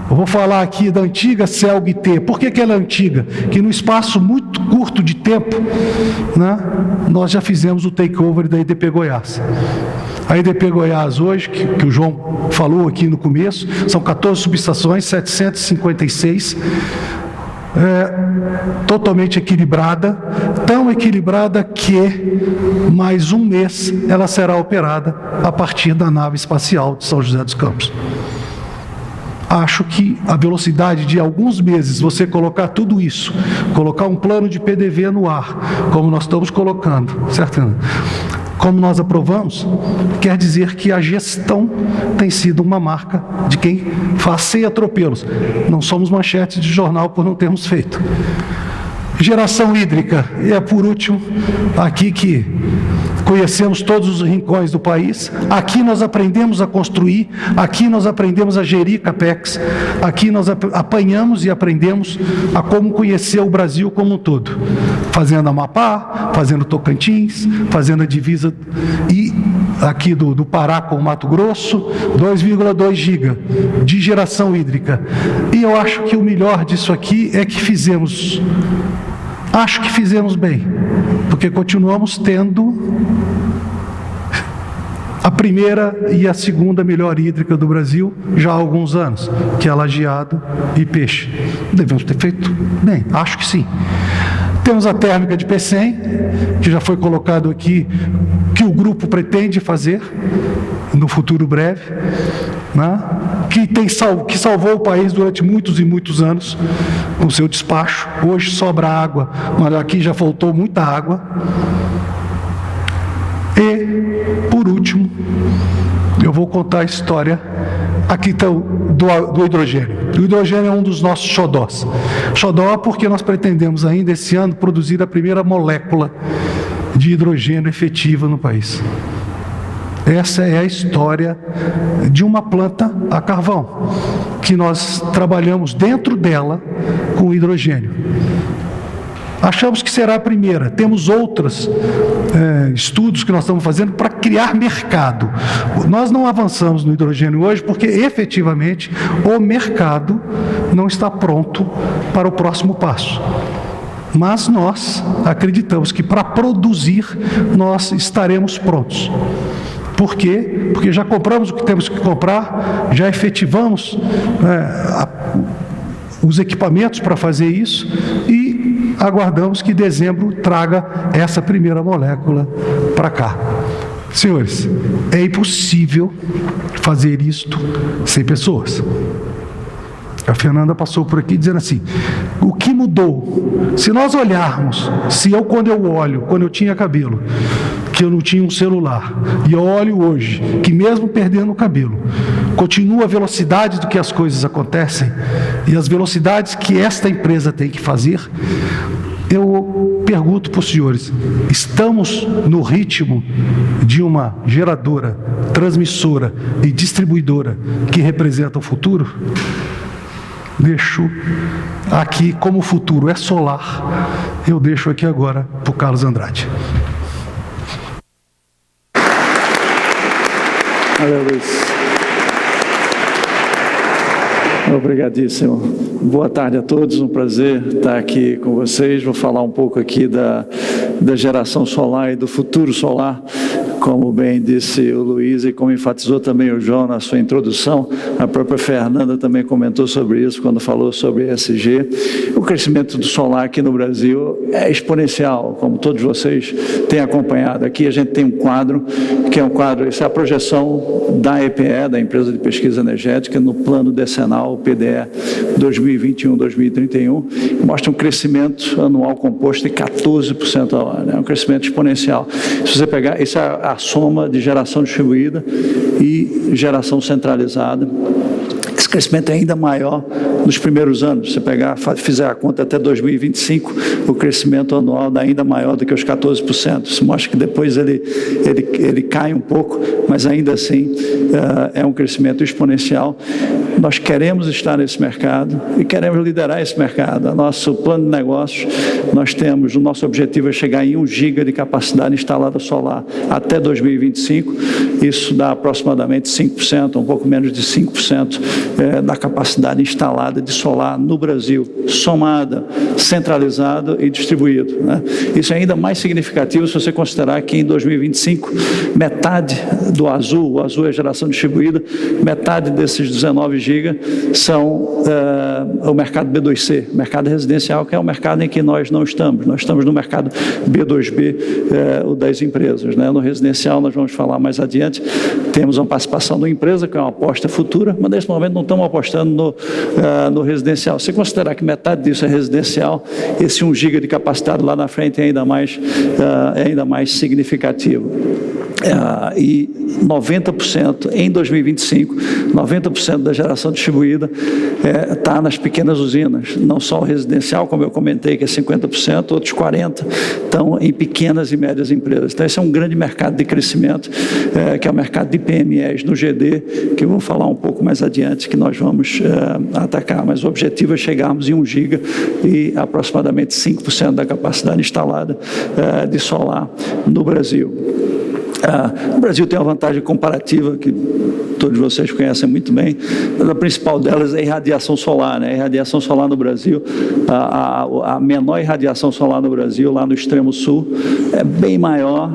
Eu vou falar aqui da antiga CELG-T. Por que ela é antiga? Que no espaço muito curto de tempo, né, nós já fizemos o takeover da EDP Goiás. A EDP Goiás hoje, que o João falou aqui no começo, são 14 subestações, 756, totalmente equilibrada, tão equilibrada que mais um mês ela será operada a partir da nave espacial de São José dos Campos. Acho que a velocidade de alguns meses, você colocar tudo isso, colocar um plano de PDV no ar, como nós estamos colocando, certo? Como nós aprovamos, quer dizer que a gestão tem sido uma marca de quem faz sem atropelos. Não somos manchetes de jornal por não termos feito. Geração hídrica, é por último, aqui que conhecemos todos os rincões do país, aqui nós aprendemos a construir, aqui nós aprendemos a gerir CAPEX, aqui nós apanhamos e aprendemos a como conhecer o Brasil como um todo, fazendo Amapá, fazendo Tocantins, fazendo a divisa e aqui do Pará com o Mato Grosso, 2,2 giga de geração hídrica. E eu acho que o melhor disso aqui é que acho que fizemos bem, porque continuamos tendo a primeira e a segunda melhor hídrica do Brasil já há alguns anos, que é Lajeado e Peixe. Devemos ter feito bem, acho que sim. Temos a térmica de Pecém, que já foi colocado aqui, que o grupo pretende fazer no futuro breve, né? Que salvou o país durante muitos e muitos anos com seu despacho. Hoje sobra água, mas aqui já faltou muita água. E, por último, eu vou contar a história aqui então, do hidrogênio. O hidrogênio é um dos nossos xodós. Xodó porque nós pretendemos ainda esse ano produzir a primeira molécula de hidrogênio efetiva no país. Essa é a história de uma planta a carvão, que nós trabalhamos dentro dela com hidrogênio. Achamos que será a primeira. Temos outros estudos que nós estamos fazendo para criar mercado. Nós não avançamos no hidrogênio hoje porque, efetivamente, o mercado não está pronto para o próximo passo. Mas nós acreditamos que, para produzir, nós estaremos prontos. Por quê? Porque já compramos o que temos que comprar, já efetivamos os equipamentos para fazer isso e aguardamos que dezembro traga essa primeira molécula para cá. Senhores, é impossível fazer isto sem pessoas. A Fernanda passou por aqui dizendo assim, o que mudou? Se nós olharmos, quando eu tinha cabelo, que eu não tinha um celular, e eu olho hoje, que mesmo perdendo o cabelo, continua a velocidade do que as coisas acontecem, e as velocidades que esta empresa tem que fazer, eu pergunto para os senhores, estamos no ritmo de uma geradora, transmissora e distribuidora que representa o futuro? Deixo aqui, como o futuro é solar, eu deixo aqui agora para o Carlos Andrade. Valeu, Luiz. Obrigadíssimo. Boa tarde a todos, um prazer estar aqui com vocês. Vou falar um pouco aqui da geração solar e do futuro solar. Como bem disse o Luiz e como enfatizou também o João na sua introdução, a própria Fernanda também comentou sobre isso quando falou sobre ESG. O crescimento do solar aqui no Brasil é exponencial, como todos vocês têm acompanhado. Aqui a gente tem um quadro, que é um quadro, isso é a projeção da EPE, da Empresa de Pesquisa Energética, no plano decenal, o PDE 2021-2031, mostra um crescimento anual composto de 14% ao ano, é um crescimento exponencial. Se você pegar, isso é a soma de geração distribuída e geração centralizada. Esse crescimento é ainda maior nos primeiros anos. Se você fizer a conta até 2025, o crescimento anual dá ainda maior do que os 14%. Isso mostra que depois ele cai um pouco, mas ainda assim é um crescimento exponencial. Nós queremos estar nesse mercado e queremos liderar esse mercado. Nosso plano de negócios, o nosso objetivo é chegar em 1 giga de capacidade instalada solar até 2025. Isso dá aproximadamente 5%, um pouco menos de 5% da capacidade instalada instalada de solar no Brasil, somada, centralizada e distribuído, né? Isso é ainda mais significativo se você considerar que em 2025, metade do azul, o azul é a geração distribuída, metade desses 19 GB são o mercado B2C, mercado residencial, que é o mercado em que nós não estamos. Nós estamos no mercado B2B, o das empresas, né? No residencial, nós vamos falar mais adiante, temos uma participação da empresa, que é uma aposta futura, mas nesse momento não estamos apostando no residencial. Se considerar que metade disso é residencial, esse 1 GB de capacidade lá na frente é ainda mais significativo. E 90% em 2025, 90% da geração distribuída está nas pequenas usinas, não só o residencial, como eu comentei, que é 50%, outros 40% estão em pequenas e médias empresas. Então esse é um grande mercado de crescimento, que é o mercado de PMEs no GD, que eu vou falar um pouco mais adiante, que nós vamos atacar, mas o objetivo é chegarmos em 1 GB e aproximadamente 5% da capacidade instalada de solar no Brasil. O Brasil tem uma vantagem comparativa que todos vocês conhecem muito bem, mas a principal delas é a irradiação solar, né? A irradiação solar no Brasil, a menor irradiação solar no Brasil, lá no extremo sul, é bem maior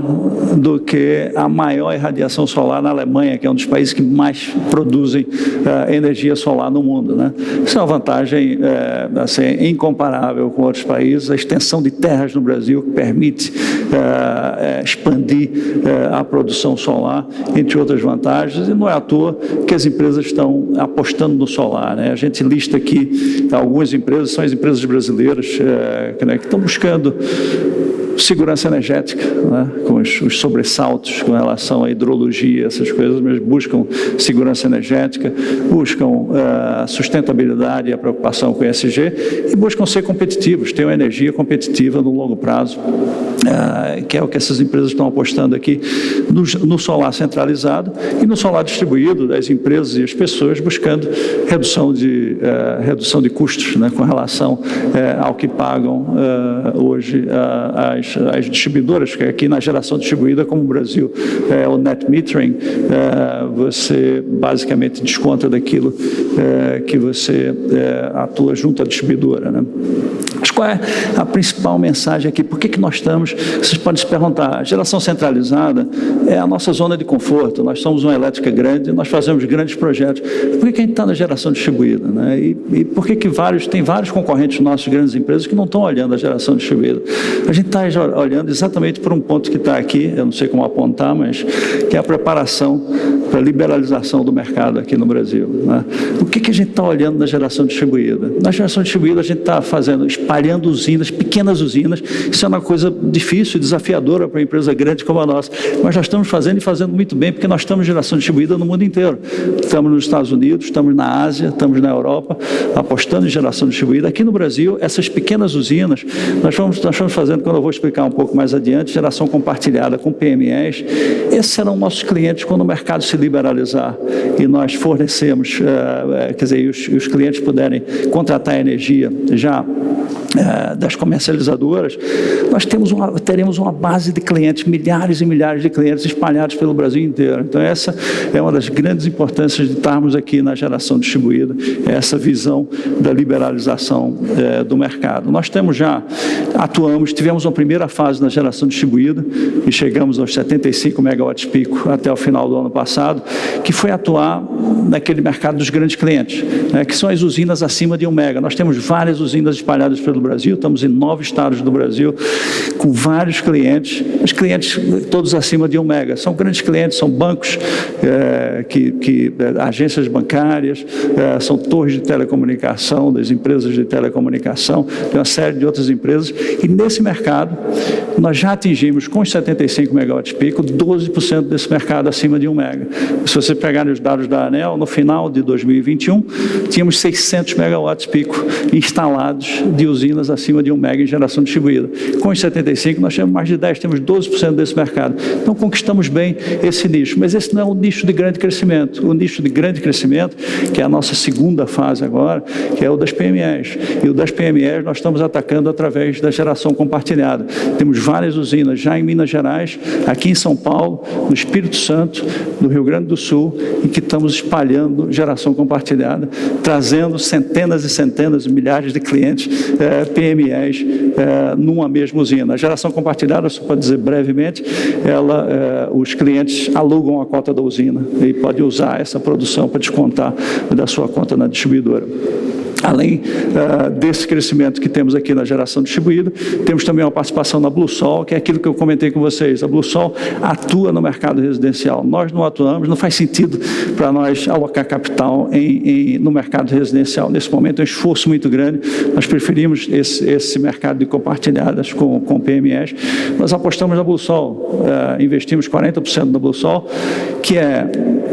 do que a maior irradiação solar na Alemanha, que é um dos países que mais produzem energia solar no mundo, né? Isso é uma vantagem assim, incomparável com outros países. A extensão de terras no Brasil que permite expandir a produção solar, entre outras vantagens, e não é à toa que as empresas estão apostando no solar, né? A gente lista aqui algumas empresas, são as empresas brasileiras que estão buscando segurança energética, né? Com os sobressaltos com relação à hidrologia, essas coisas, mas buscam segurança energética, buscam sustentabilidade e a preocupação com o ESG e buscam ser competitivos, ter uma energia competitiva no longo prazo, que é o que essas empresas estão apostando aqui no solar centralizado e no solar distribuído das empresas e as pessoas buscando redução de custos, né? Com relação ao que pagam hoje as distribuidoras, que aqui na geração distribuída, como o Brasil é o net metering, você basicamente desconta daquilo que você atua junto à distribuidora, né? Mas qual é a principal mensagem aqui? Por que nós estamos? Vocês podem se perguntar, a geração centralizada é a nossa zona de conforto, nós somos uma elétrica grande, nós fazemos grandes projetos. Por que a gente está na geração distribuída, né? E por que tem vários concorrentes nossos, grandes empresas, que não estão olhando a geração distribuída? A gente está olhando exatamente por um ponto que está aqui, eu não sei como apontar, mas que é a preparação para a liberalização do mercado aqui no Brasil, né? O que a gente está olhando na geração distribuída? Na geração distribuída a gente está espalhando usinas, pequenas usinas. Isso é uma coisa difícil e desafiadora para uma empresa grande como a nossa, mas nós estamos fazendo e fazendo muito bem, porque nós estamos em geração distribuída no mundo inteiro. Estamos nos Estados Unidos, estamos na Ásia, estamos na Europa, apostando em geração distribuída. Aqui no Brasil, essas pequenas usinas, nós estamos fazendo, quando eu vou explicar um pouco mais adiante, geração compartilhada com PMEs. Esses serão nossos clientes quando o mercado se liberalizar e nós fornecemos, quer dizer, os clientes puderem contratar energia já das comercializadoras, nós teremos uma base de clientes, milhares e milhares de clientes espalhados pelo Brasil inteiro. Então essa é uma das grandes importâncias de estarmos aqui na geração distribuída, essa visão da liberalização do mercado. Nós tivemos uma primeira fase na geração distribuída e chegamos aos 75 megawatts pico até o final do ano passado, que foi atuar naquele mercado dos grandes clientes, né, que são as usinas acima de 1 mega. Nós temos várias usinas espalhadas pelo Brasil, estamos em 9 estados do Brasil, com vários clientes, os clientes todos acima de 1 mega. São grandes clientes, são bancos, agências bancárias, são torres de telecomunicação, das empresas de telecomunicação, tem uma série de outras empresas, e nesse mercado nós já atingimos, com os 75 megawatts pico, 12% desse mercado acima de 1 mega. Se você pegar os dados da ANEEL, no final de 2021, tínhamos 600 megawatts pico instalados de usinas acima de 1 mega em geração distribuída. Com os 75 65, nós temos mais de 10, temos 12% desse mercado. Então, conquistamos bem esse nicho. Mas esse não é um nicho de grande crescimento. O nicho de grande crescimento, que é a nossa segunda fase agora, que é o das PMEs. E o das PMEs nós estamos atacando através da geração compartilhada. Temos várias usinas já em Minas Gerais, aqui em São Paulo, no Espírito Santo, no Rio Grande do Sul, e que estamos espalhando geração compartilhada, trazendo centenas e centenas, milhares de clientes PMEs numa mesma usina. A geração compartilhada, só para dizer brevemente, os clientes alugam a cota da usina e pode usar essa produção para descontar da sua conta na distribuidora. Além desse crescimento que temos aqui na geração distribuída, temos também uma participação na Bluesol, que é aquilo que eu comentei com vocês. A Bluesol atua no mercado residencial. Nós não atuamos, não faz sentido para nós alocar capital no mercado residencial. Nesse momento é um esforço muito grande. Nós preferimos esse mercado de compartilhadas com PMEs. Nós apostamos na Bluesol, investimos 40% na Bluesol, que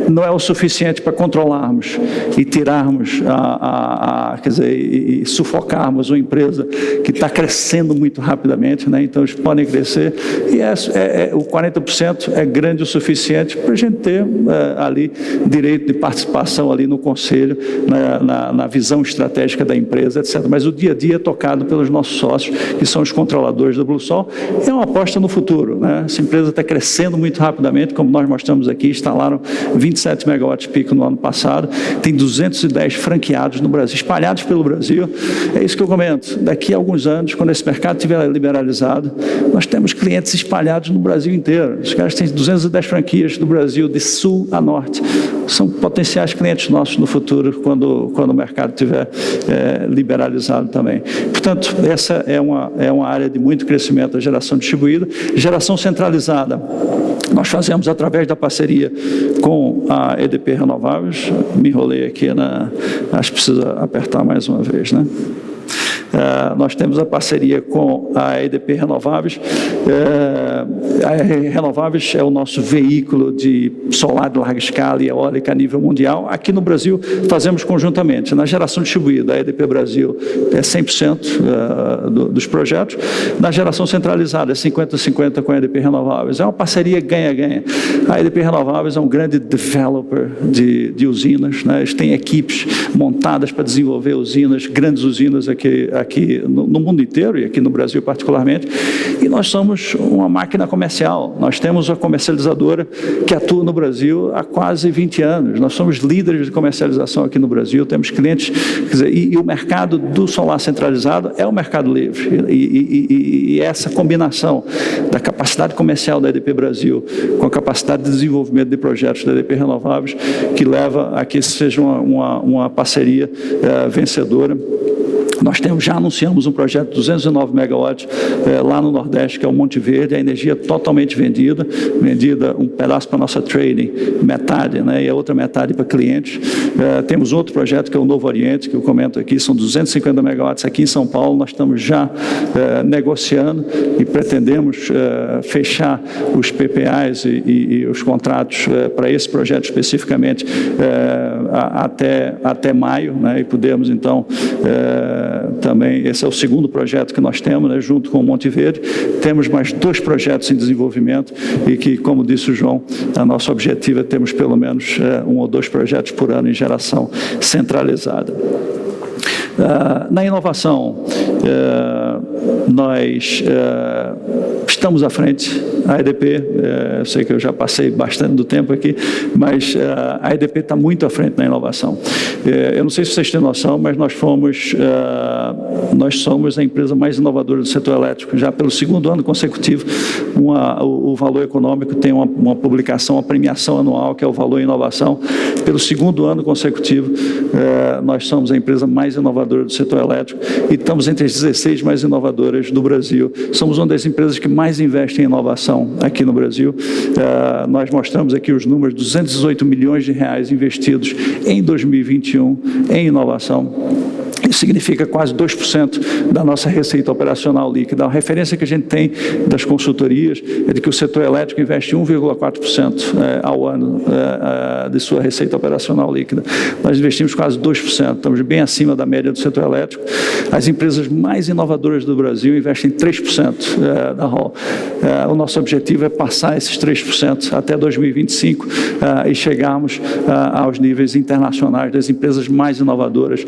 não é o suficiente para controlarmos e tirarmos quer dizer, e sufocarmos uma empresa que está crescendo muito rapidamente, né? Então eles podem crescer e o 40% é grande o suficiente para a gente ter ali direito de participação ali no conselho, na visão estratégica da empresa, etc. Mas o dia a dia é tocado pelos nossos sócios, que são os controladores da Bluesol. É uma aposta no futuro, né? Essa empresa está crescendo muito rapidamente, como nós mostramos aqui, instalaram 27 megawatts pico no ano passado, tem 210 franqueados no Brasil, espalhados pelo Brasil. É isso que eu comento. Daqui a alguns anos, quando esse mercado estiver liberalizado, nós temos clientes espalhados no Brasil inteiro. Os caras têm 210 franquias do Brasil, de sul a norte. São potenciais clientes nossos no futuro, quando o mercado estiver liberalizado também. Portanto, essa é uma área de muito crescimento da geração distribuída. Geração centralizada, nós fazemos através da parceria com a EDP Renováveis. Me enrolei aqui, acho que precisa apertar mais uma vez, né? Nós temos a parceria com a EDP Renováveis. A Renováveis é o nosso veículo de solar de larga escala e eólica a nível mundial. Aqui no Brasil, fazemos conjuntamente. Na geração distribuída, a EDP Brasil é 100% dos projetos. Na geração centralizada, é 50-50 com a EDP Renováveis. É uma parceria ganha-ganha. A EDP Renováveis é um grande developer de usinas, né? Eles têm equipes montadas para desenvolver usinas, grandes usinas aqui no mundo inteiro e aqui no Brasil particularmente, e nós somos uma máquina comercial. Nós temos a comercializadora que atua no Brasil há quase 20 anos. Nós somos líderes de comercialização aqui no Brasil, temos clientes, quer dizer, e o mercado do solar centralizado é o mercado livre, e essa combinação da capacidade comercial da EDP Brasil com a capacidade de desenvolvimento de projetos da EDP Renováveis que leva a que isso seja uma parceria vencedora. Nós já anunciamos um projeto de 209 megawatts lá no Nordeste, que é o Monte Verde, a energia totalmente vendida um pedaço para a nossa trading, metade, né, e a outra metade para clientes. Temos outro projeto que é o Novo Oriente, que eu comento aqui, são 250 megawatts aqui em São Paulo. Nós estamos já negociando e pretendemos fechar os PPAs e os contratos para esse projeto especificamente até maio, né, e podemos então também, esse é o segundo projeto que nós temos, né, junto com o Monte Verde. Temos mais 2 projetos em desenvolvimento e que, como disse o João, a nosso objetivo é termos pelo menos 1 ou 2 projetos por ano em geração centralizada. Na inovação, nós estamos à frente. A EDP, eu sei que eu já passei bastante do tempo aqui, mas a EDP está muito à frente na inovação. Eu não sei se vocês têm noção, mas nós somos a empresa mais inovadora do setor elétrico. Já pelo 2º ano consecutivo, o Valor Econômico tem uma publicação, uma premiação anual, que é o Valor Inovação. Pelo 2º ano consecutivo, nós somos a empresa mais inovadora do setor elétrico e estamos entre as 16 mais inovadoras do Brasil. Somos uma das empresas que mais investem em inovação aqui no Brasil. Nós mostramos aqui os números, 218 milhões de reais investidos em 2021 em inovação. Isso significa quase 2% da nossa receita operacional líquida. A referência que a gente tem das consultorias é de que o setor elétrico investe 1,4% ao ano de sua receita operacional líquida. Nós investimos quase 2%, estamos bem acima da média do setor elétrico. As empresas mais inovadoras do Brasil investem 3% da ROL. O nosso objetivo é passar esses 3% até 2025 e chegarmos aos níveis internacionais das empresas mais inovadoras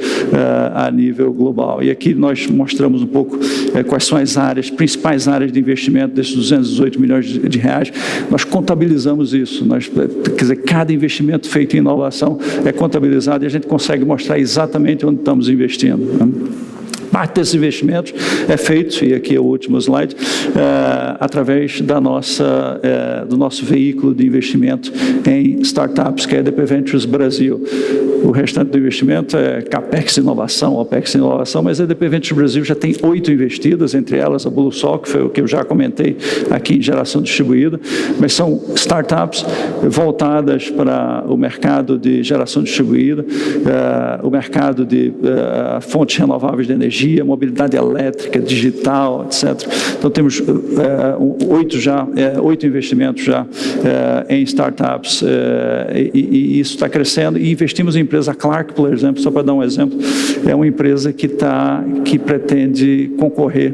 a nível global. E aqui nós mostramos um pouco quais são as principais áreas de investimento desses 218 milhões de reais. Nós contabilizamos isso, quer dizer, cada investimento feito em inovação é contabilizado e a gente consegue mostrar exatamente onde estamos investindo, né? Parte desses investimentos é feito, e aqui é o último slide, através do nosso veículo de investimento em startups, que é a EDP Ventures Brasil. O restante do investimento é CAPEX Inovação, OPEX Inovação, mas a EDP Ventures Brasil já tem 8 investidas, entre elas a BlueSol, que foi o que eu já comentei aqui em geração distribuída, mas são startups voltadas para o mercado de geração distribuída, o mercado de fontes renováveis de energia, mobilidade elétrica, digital, etc. Então temos 8 investimentos já em startups e isso está crescendo. E investimos em empresa Clark, por exemplo, só para dar um exemplo, é uma empresa que pretende concorrer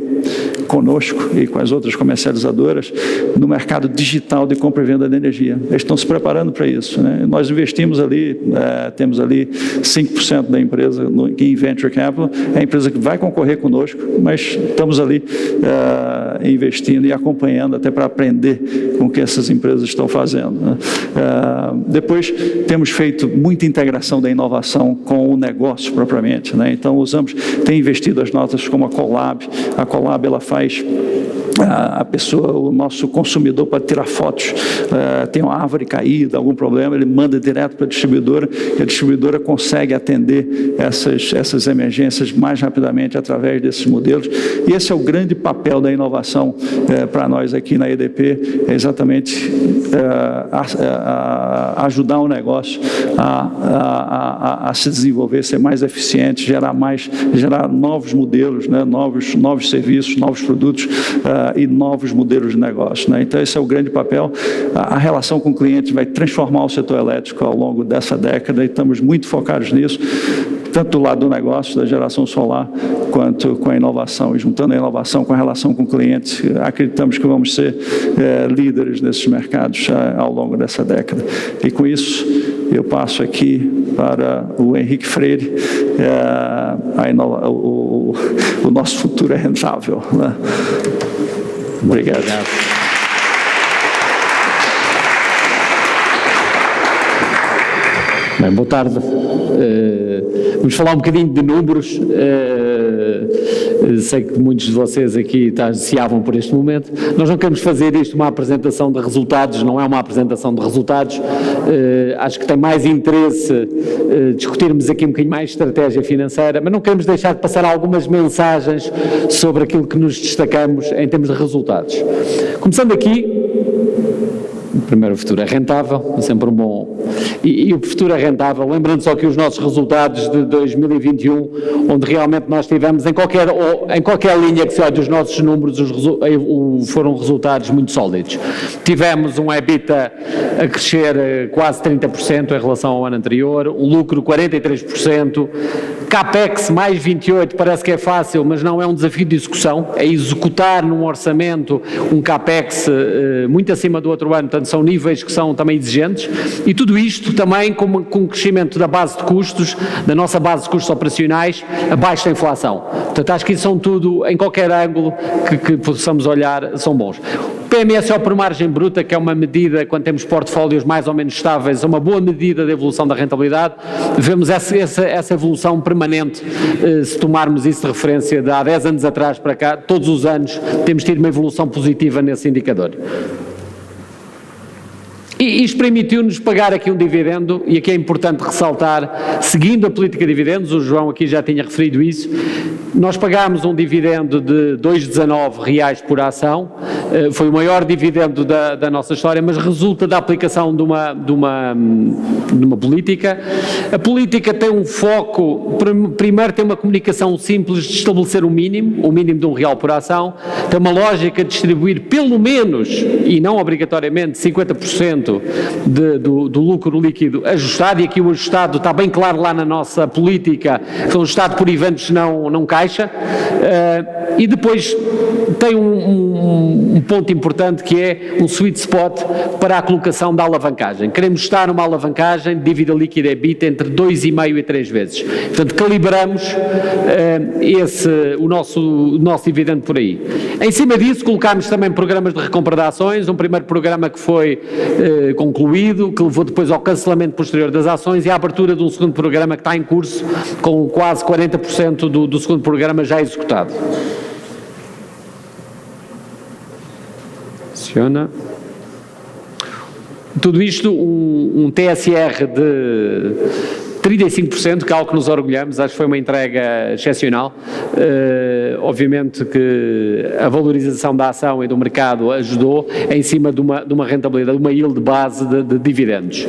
conosco e com as outras comercializadoras no mercado digital de compra e venda de energia. Eles estão se preparando para isso, né? Nós investimos ali, temos ali 5% da empresa em Venture Capital, é a empresa que vai concorrer conosco, mas estamos ali investindo e acompanhando até para aprender com o que essas empresas estão fazendo, né? Depois temos feito muita integração da inovação com o negócio propriamente, né? Então tem investido as notas como a Colab ela faz o nosso consumidor pode tirar fotos, tem uma árvore caída, algum problema, ele manda direto para a distribuidora e a distribuidora consegue atender essas emergências mais rapidamente através desses modelos. E esse é o grande papel da inovação para nós aqui na EDP, é exatamente ajudar o negócio a se desenvolver, ser mais eficiente, gerar novos modelos, né, novos serviços, novos produtos e novos modelos de negócio, né? Então esse é o grande papel. A relação com o cliente vai transformar o setor elétrico ao longo dessa década e estamos muito focados nisso, tanto do lado do negócio, da geração solar, quanto com a inovação. E juntando a inovação com a relação com o cliente, acreditamos que vamos ser líderes nesses mercados ao longo dessa década. E com isso, eu passo aqui para o Henrique Freire. O nosso futuro é rentável, né? Obrigado. Bem, boa tarde. Vamos falar um bocadinho de números. Sei que muitos de vocês aqui ansiavam por este momento. Nós não queremos fazer isto uma apresentação de resultados, não é uma apresentação de resultados. Acho que tem mais interesse discutirmos aqui um bocadinho mais de estratégia financeira, mas não queremos deixar de passar algumas mensagens sobre aquilo que nos destacamos em termos de resultados. Começando aqui, primeiro, o futuro é rentável, é sempre um bom... E o futuro é rentável, lembrando só que os nossos resultados de 2021, onde realmente nós tivemos, em qualquer linha que se olhe dos nossos números, foram resultados muito sólidos. Tivemos um EBITDA a crescer quase 30% em relação ao ano anterior, o lucro 43%, CAPEX mais 28%, parece que é fácil, mas não é um desafio de execução, é executar num orçamento um CAPEX muito acima do outro ano, portanto são níveis que são também exigentes, e tudo isto também com o crescimento da base de custos, da nossa base de custos operacionais, abaixo da inflação. Portanto, acho que isso são tudo, em qualquer ângulo que possamos olhar, são bons. PMSO por margem bruta, que é uma medida, quando temos portfólios mais ou menos estáveis, é uma boa medida de evolução da rentabilidade. Vemos essa evolução permanente, se tomarmos isso de referência de há 10 anos atrás para cá, todos os anos temos tido uma evolução positiva nesse indicador. E isto permitiu-nos pagar aqui um dividendo, e aqui é importante ressaltar, seguindo a política de dividendos, o João aqui já tinha referido isso, Nós pagámos um dividendo de R$2,19 por ação, foi o maior dividendo da nossa história, mas resulta da aplicação de uma política. A política tem um foco, primeiro tem uma comunicação simples de estabelecer o mínimo de R$1 por ação, tem uma lógica de distribuir pelo menos, e não obrigatoriamente, 50% do lucro líquido ajustado, e aqui o ajustado está bem claro lá na nossa política, que é um ajustado por eventos não caixa, e depois tem um ponto importante que é um sweet spot para a colocação da alavancagem. Queremos estar numa alavancagem de dívida líquida EBITDA entre 2,5 e 3 vezes. Portanto, calibramos o nosso dividendo por aí. Em cima disso, colocámos também programas de recompra de ações, um primeiro programa que foi concluído, que levou depois ao cancelamento posterior das ações e à abertura de um segundo programa que está em curso, com quase 40% do segundo programa já executado. Funciona. Tudo isto, um TSR de 35%, que é algo que nos orgulhamos, acho que foi uma entrega excepcional. Obviamente que a valorização da ação e do mercado ajudou em cima de uma rentabilidade, de uma yield base de dividendos.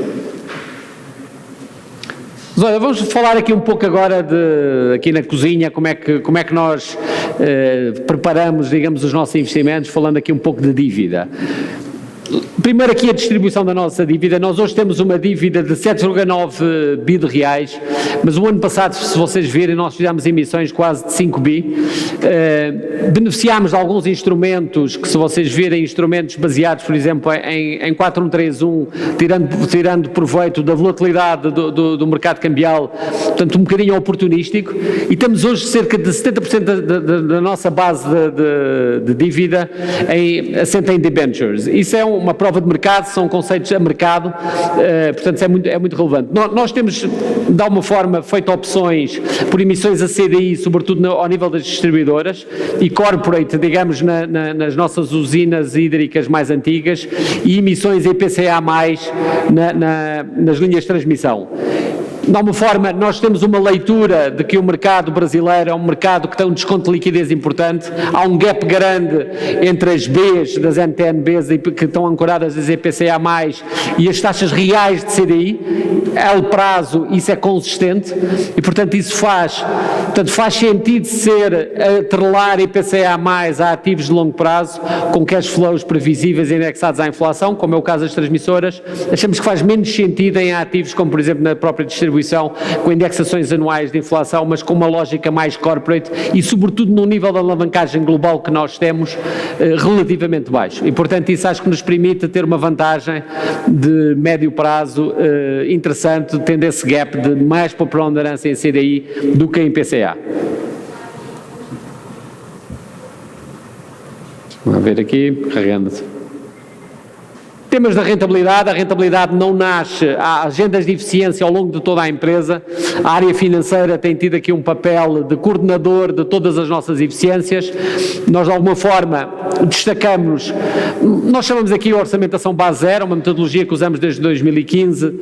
Mas olha, vamos falar aqui um pouco agora aqui na cozinha, como é que nós preparamos, digamos, os nossos investimentos, falando aqui um pouco de dívida. Primeiro aqui a distribuição da nossa dívida. Nós hoje temos uma dívida de 7,9 bi de reais, mas o ano passado, se vocês virem, nós fizemos emissões quase de 5 bi. Beneficiámos de alguns instrumentos, que se vocês virem, instrumentos baseados, por exemplo, em 4131, tirando proveito da volatilidade do mercado cambial, portanto um bocadinho oportunístico, e temos hoje cerca de 70% da nossa base de dívida assenta em debentures. Isso é uma prova de mercado, são conceitos a mercado, portanto é muito relevante. Nós temos, de alguma forma, feito opções por emissões a CDI, sobretudo ao nível das distribuidoras, e corporate, digamos, nas nossas usinas hídricas mais antigas, e emissões IPCA+, nas linhas de transmissão. De alguma forma, nós temos uma leitura de que o mercado brasileiro é um mercado que tem um desconto de liquidez importante, há um gap grande entre as Bs das NTN-Bs que estão ancoradas às IPCA+, e as taxas reais de CDI, L prazo, isso é consistente, e portanto isso faz sentido atrelar IPCA+, a ativos de longo prazo, com cash flows previsíveis e indexados à inflação, como é o caso das transmissoras. Achamos que faz menos sentido em ativos como, por exemplo, na própria distribuição, com indexações anuais de inflação, mas com uma lógica mais corporate e, sobretudo, num nível de alavancagem global que nós temos relativamente baixo. E, portanto, isso acho que nos permite ter uma vantagem de médio prazo interessante, tendo esse gap de mais preponderância em CDI do que em PCA. Vamos ver aqui, carregando-se. Temas da rentabilidade. A rentabilidade não nasce, há agendas de eficiência ao longo de toda a empresa. A área financeira tem tido aqui um papel de coordenador de todas as nossas eficiências. Nós, de alguma forma, destacamos, nós chamamos aqui a orçamentação base zero, uma metodologia que usamos desde 2015,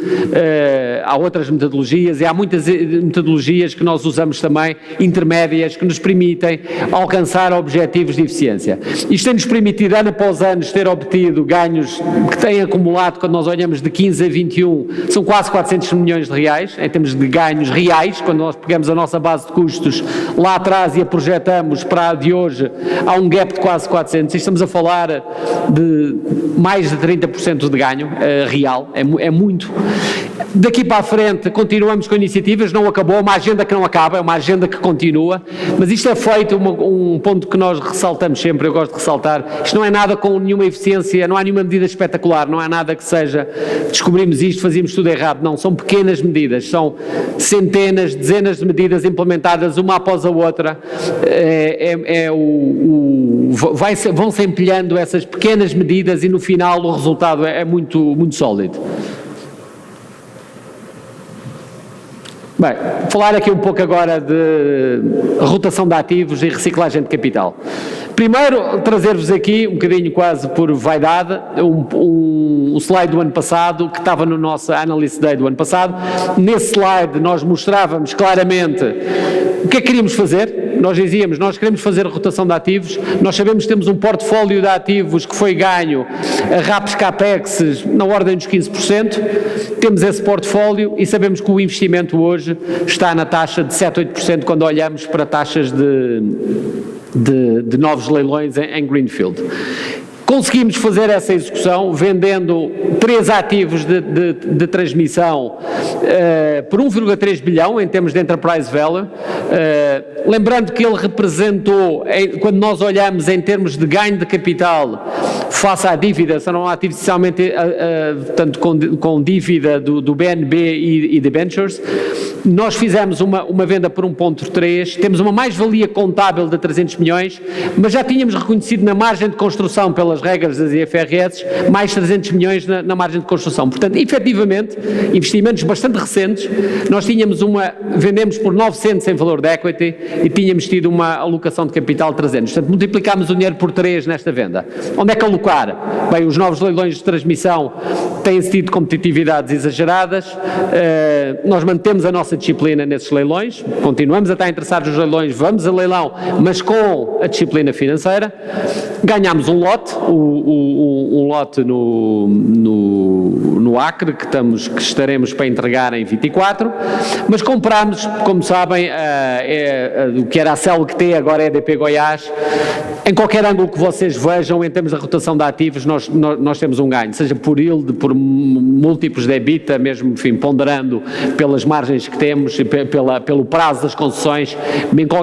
há outras metodologias, e há muitas metodologias que nós usamos também, intermédias, que nos permitem alcançar objetivos de eficiência. Isto tem-nos permitido, ano após ano, ter obtido ganhos que têm acumulado, quando nós olhamos de 15 a 21, são quase 400 milhões de reais, em termos de ganhos reais. Quando nós pegamos a nossa base de custos lá atrás e a projetamos para a de hoje, há um gap de quase 400, e estamos a falar de mais de 30% de ganho real, é muito. Daqui para a frente continuamos com iniciativas, não acabou, é uma agenda que não acaba, é uma agenda que continua, mas isto é feito, um ponto que nós ressaltamos sempre, eu gosto de ressaltar, isto não é nada com nenhuma eficiência, não há nenhuma medida espetacular, não há nada que seja, descobrimos isto, fazíamos tudo errado, não, são pequenas medidas, são centenas, dezenas de medidas implementadas uma após a outra, vão-se empilhando essas pequenas medidas e no final o resultado é muito, muito sólido. Bem, falar aqui um pouco agora de rotação de ativos e reciclagem de capital. Primeiro, trazer-vos aqui, um bocadinho quase por vaidade, um slide do ano passado, que estava no nosso Analyst Day do ano passado. Nesse slide nós mostrávamos claramente o que é que queríamos fazer, nós dizíamos, nós queremos fazer rotação de ativos, nós sabemos que temos um portfólio de ativos que foi ganho a RAPs CAPEX na ordem dos 15%, temos esse portfólio e sabemos que o investimento hoje está na taxa de 7, 8% quando olhamos para taxas de novos leilões em Greenfield. Conseguimos fazer essa execução vendendo 3 ativos de transmissão por 1,3 bilhão em termos de enterprise value, lembrando que ele representou, quando nós olhamos em termos de ganho de capital face à dívida, serão ativos essencialmente tanto com dívida do BNB e debentures, nós fizemos uma venda por 1,3, temos uma mais-valia contábil de 300 milhões, mas já tínhamos reconhecido na margem de construção pelas regras das IFRS mais 300 milhões na margem de construção. Portanto, efetivamente, investimentos bastante recentes, nós vendemos por 900 em valor de equity e tínhamos tido uma alocação de capital de 300. Portanto, multiplicámos o dinheiro por 3 nesta venda. Onde é que alocar? Bem, os novos leilões de transmissão têm tido competitividades exageradas, nós mantemos a nossa disciplina nesses leilões, continuamos a estar interessados nos leilões, vamos a leilão, mas com a disciplina financeira. Ganhámos um lote, um lote no Acre, que estaremos para entregar em 24, mas comprámos, como sabem, o que era a CELG-T, agora é a EDP Goiás. Em qualquer ângulo que vocês vejam, em termos de rotação de ativos, nós temos um ganho, seja por yield, por múltiplos de EBITDA, mesmo, enfim, ponderando pelas margens que temos, pelo prazo das concessões,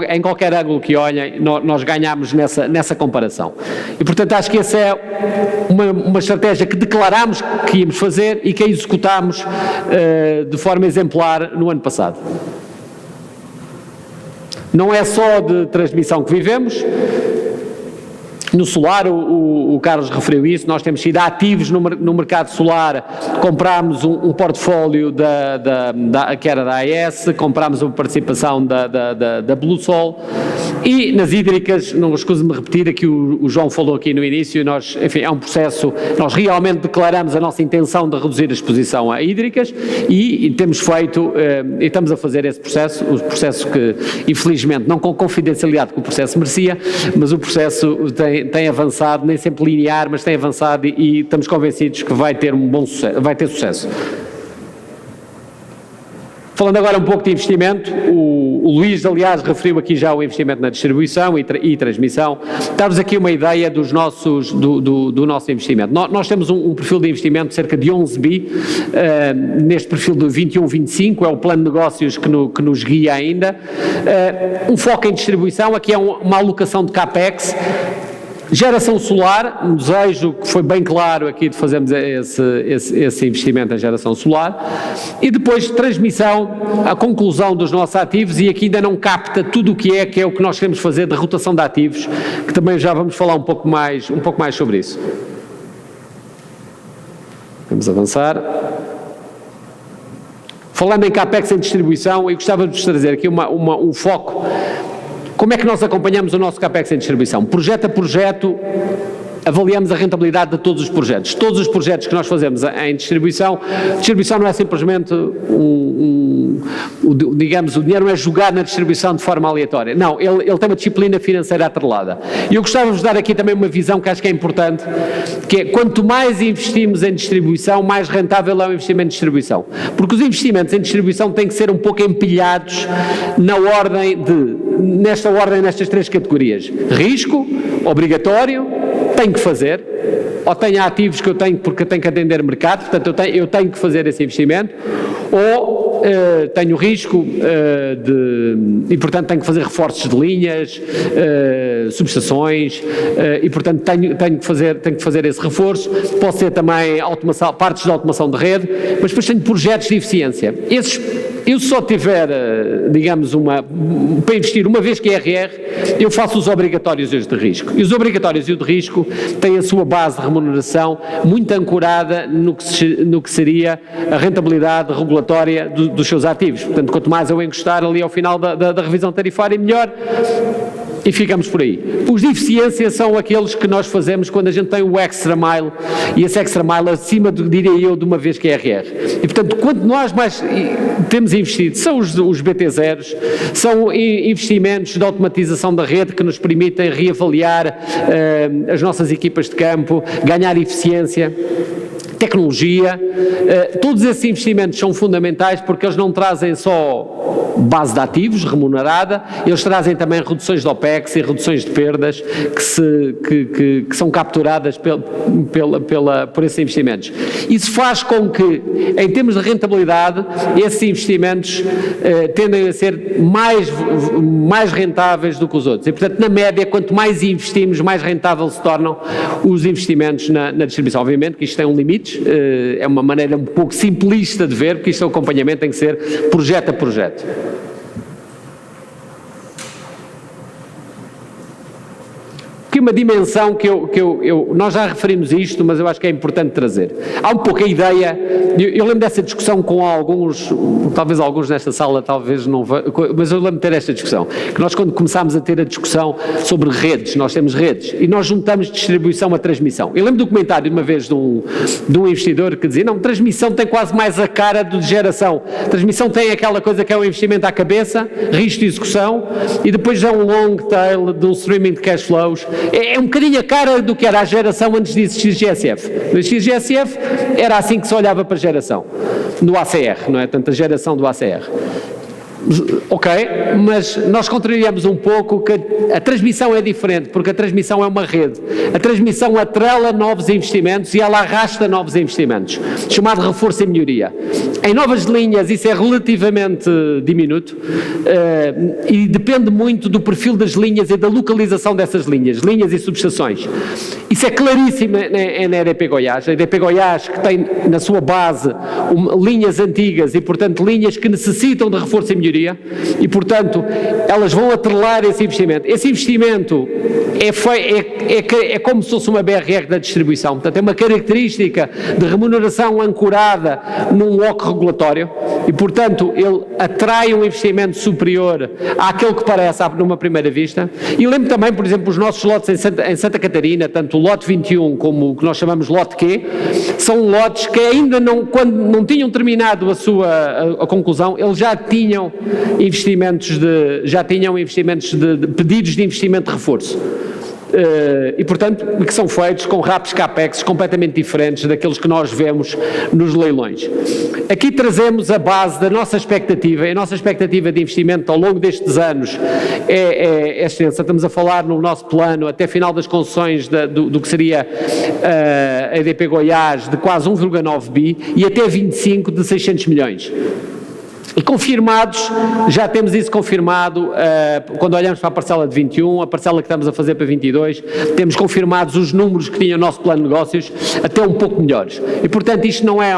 em qualquer ângulo que olhem, nós ganhamos nessa comparação. E, portanto, acho que essa é uma estratégia que declarámos que íamos fazer e que a executámos de forma exemplar no ano passado. Não é só de transmissão que vivemos. No solar, o Carlos referiu isso, nós temos sido ativos no mercado solar, comprámos um portfólio que era da AES, comprámos uma participação da BlueSol, e nas hídricas, não escuso-me de repetir, aqui o João falou aqui no início, enfim, é um processo, nós realmente declaramos a nossa intenção de reduzir a exposição a hídricas e temos feito, e estamos a fazer esse processo, o processo que, infelizmente, não com confidencialidade que o processo merecia, mas o processo tem avançado, nem sempre linear, mas tem avançado e estamos convencidos que vai ter um bom sucesso, vai ter sucesso. Falando agora um pouco de investimento, o Luís, aliás, referiu aqui já o investimento na distribuição e transmissão. Dar-vos aqui uma ideia do nosso investimento. Nós temos um perfil de investimento de cerca de 11 bi, neste perfil de 21-25, é o plano de negócios que nos guia ainda. Um foco em distribuição, aqui é uma alocação de CAPEX. Geração solar, um desejo que foi bem claro aqui de fazermos esse investimento em geração solar, e depois transmissão, a conclusão dos nossos ativos, e aqui ainda não capta tudo o que é o que nós queremos fazer de rotação de ativos, que também já vamos falar um pouco mais sobre isso. Vamos avançar. Falando em CAPEX em distribuição, eu gostava de vos trazer aqui um foco. Como é que nós acompanhamos o nosso CAPEX em distribuição? Projeto a projeto, avaliamos a rentabilidade de todos os projetos. Todos os projetos que nós fazemos em distribuição não é simplesmente digamos, o dinheiro não é jogado na distribuição de forma aleatória. Não, ele tem uma disciplina financeira atrelada. E eu gostava de vos dar aqui também uma visão que acho que é importante, que é, quanto mais investimos em distribuição, mais rentável é o investimento em distribuição. Porque os investimentos em distribuição têm que ser um pouco empilhados nesta ordem, nestas 3 categorias. Risco, obrigatório, tenho que fazer, ou tenho ativos que eu tenho porque tenho que atender mercado, portanto eu tenho que fazer esse investimento, ou tenho risco e portanto tenho que fazer reforços de linhas, subestações, e portanto tenho que fazer esse reforço. Pode ser também partes de automação de rede, mas depois tenho projetos de eficiência. Eu só tiver, digamos, para investir uma vez que é IRR, eu faço os obrigatórios e os de risco. E os obrigatórios e o de risco têm a sua base de remuneração muito ancorada no que seria a rentabilidade regulatória dos seus ativos. Portanto, quanto mais eu encostar ali ao final da revisão tarifária, melhor. E ficamos por aí. Os de eficiência são aqueles que nós fazemos quando a gente tem o extra mile, e esse extra mile acima, diria eu, de uma vez que é RR. E, portanto, quando nós mais temos investido, são os BT0s, são investimentos de automatização da rede que nos permitem reavaliar as nossas equipas de campo, ganhar eficiência, tecnologia. Todos esses investimentos são fundamentais porque eles não trazem só base de ativos remunerada, eles trazem também reduções de OPEX e reduções de perdas que são capturadas por esses investimentos. Isso faz com que, em termos de rentabilidade, esses investimentos tendem a ser mais rentáveis do que os outros. E, portanto, na média, quanto mais investimos, mais rentável se tornam os investimentos na distribuição. Obviamente que isto tem um limite, é uma maneira um pouco simplista de ver, porque isto é o acompanhamento, tem que ser projeto a projeto. Que uma dimensão que nós já referimos isto, mas eu acho que é importante trazer. Há um pouco a ideia, eu lembro dessa discussão com alguns, talvez alguns nesta sala, talvez não, mas eu lembro de ter esta discussão, que nós quando começámos a ter a discussão sobre redes, nós temos redes, e nós juntamos distribuição a transmissão. Eu lembro do comentário de uma vez de um investidor que dizia, não, transmissão tem quase mais a cara de geração. Transmissão tem aquela coisa que é um investimento à cabeça, risco de execução, e depois já um long tail de um streaming de cash flows. É um bocadinho a cara do que era a geração antes de existir GSF. No GSF era assim que se olhava para a geração, no ACR, não é? Tanto a geração do ACR. Ok, mas nós contrariamos um pouco que a transmissão é diferente, porque a transmissão é uma rede. A transmissão atrela novos investimentos e ela arrasta novos investimentos, chamado reforço e melhoria. Em novas linhas isso é relativamente diminuto e depende muito do perfil das linhas e da localização dessas linhas e subestações. Isso é claríssimo na EDP Goiás. A EDP Goiás, que tem na sua base linhas antigas e, portanto, linhas que necessitam de reforço e melhoria, e, portanto, elas vão atrelar esse investimento. Esse investimento é como se fosse uma BRR da distribuição, portanto, é uma característica de remuneração ancorada num WOC regulatório e, portanto, ele atrai um investimento superior àquele que parece numa primeira vista. E lembro também, por exemplo, os nossos lotes em Santa Catarina, tanto o lote 21 como o que nós chamamos lote Q, são lotes que ainda não, quando não tinham terminado a conclusão, eles já tinham investimentos de pedidos de investimento de reforço. E, portanto, que são feitos com RAPs CAPEX completamente diferentes daqueles que nós vemos nos leilões. Aqui trazemos a base da nossa expectativa, e a nossa expectativa de investimento ao longo destes anos é extensa. Estamos a falar no nosso plano, até final das concessões do que seria a EDP Goiás, de quase 1,9 bi e até 25 de 600 milhões. E confirmados, já temos isso confirmado, quando olhamos para a parcela de 21, a parcela que estamos a fazer para 22, temos confirmados os números que tinha o nosso plano de negócios, até um pouco melhores. E, portanto, isto não é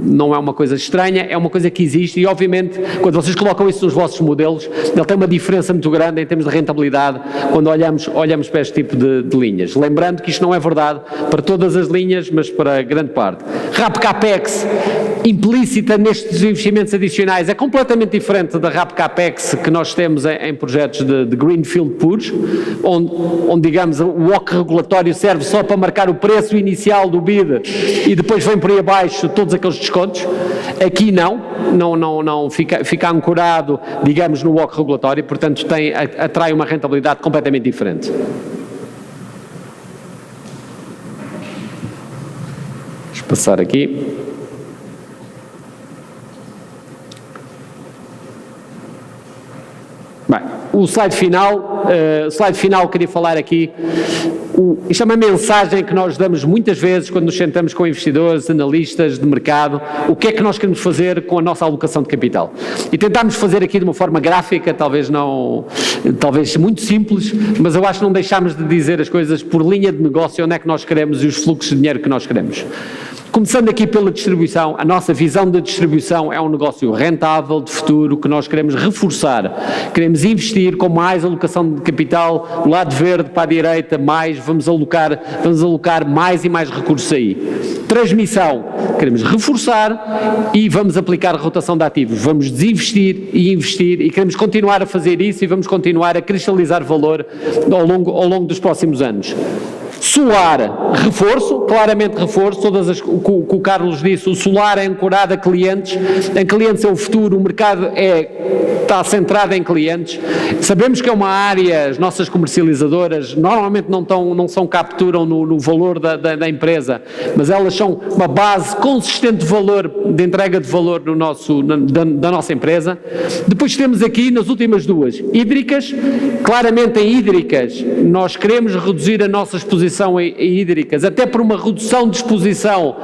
não é uma coisa estranha, é uma coisa que existe e, obviamente, quando vocês colocam isso nos vossos modelos, ele tem uma diferença muito grande em termos de rentabilidade quando olhamos para este tipo de linhas. Lembrando que isto não é verdade para todas as linhas, mas para grande parte. RAP CAPEX, implícita nestes investimentos adicionais, é completamente diferente da RAP CAPEX que nós temos em projetos de Greenfield Puros, onde, digamos, o WOC regulatório serve só para marcar o preço inicial do bid e depois vem por aí abaixo todos aqueles descontos. Aqui não fica ancorado, digamos, no WOC regulatório e, portanto, atrai uma rentabilidade completamente diferente. Deixa eu passar aqui. Bem, o slide final queria falar aqui, isto é uma mensagem que nós damos muitas vezes quando nos sentamos com investidores, analistas de mercado, o que é que nós queremos fazer com a nossa alocação de capital. E tentámos fazer aqui de uma forma gráfica, talvez muito simples, mas eu acho que não deixámos de dizer as coisas por linha de negócio, onde é que nós queremos e os fluxos de dinheiro que nós queremos. Começando aqui pela distribuição, a nossa visão da distribuição é um negócio rentável, de futuro, que nós queremos reforçar. Queremos investir com mais alocação de capital, do lado verde para a direita, vamos alocar mais e mais recursos aí. Transmissão, queremos reforçar e vamos aplicar rotação de ativos. Vamos desinvestir e investir e queremos continuar a fazer isso e vamos continuar a cristalizar valor ao longo dos próximos anos. Solar, reforço, claramente reforço, o Carlos disse, o solar é ancorado a clientes, em clientes é o futuro, o mercado está centrado em clientes. Sabemos que é uma área, as nossas comercializadoras normalmente capturam no valor da empresa, mas elas são uma base consistente de valor, de entrega de valor da nossa empresa. Depois temos aqui, nas últimas duas, hídricas, claramente em hídricas, nós queremos reduzir a nossa exposição em hídricas, até por uma redução de exposição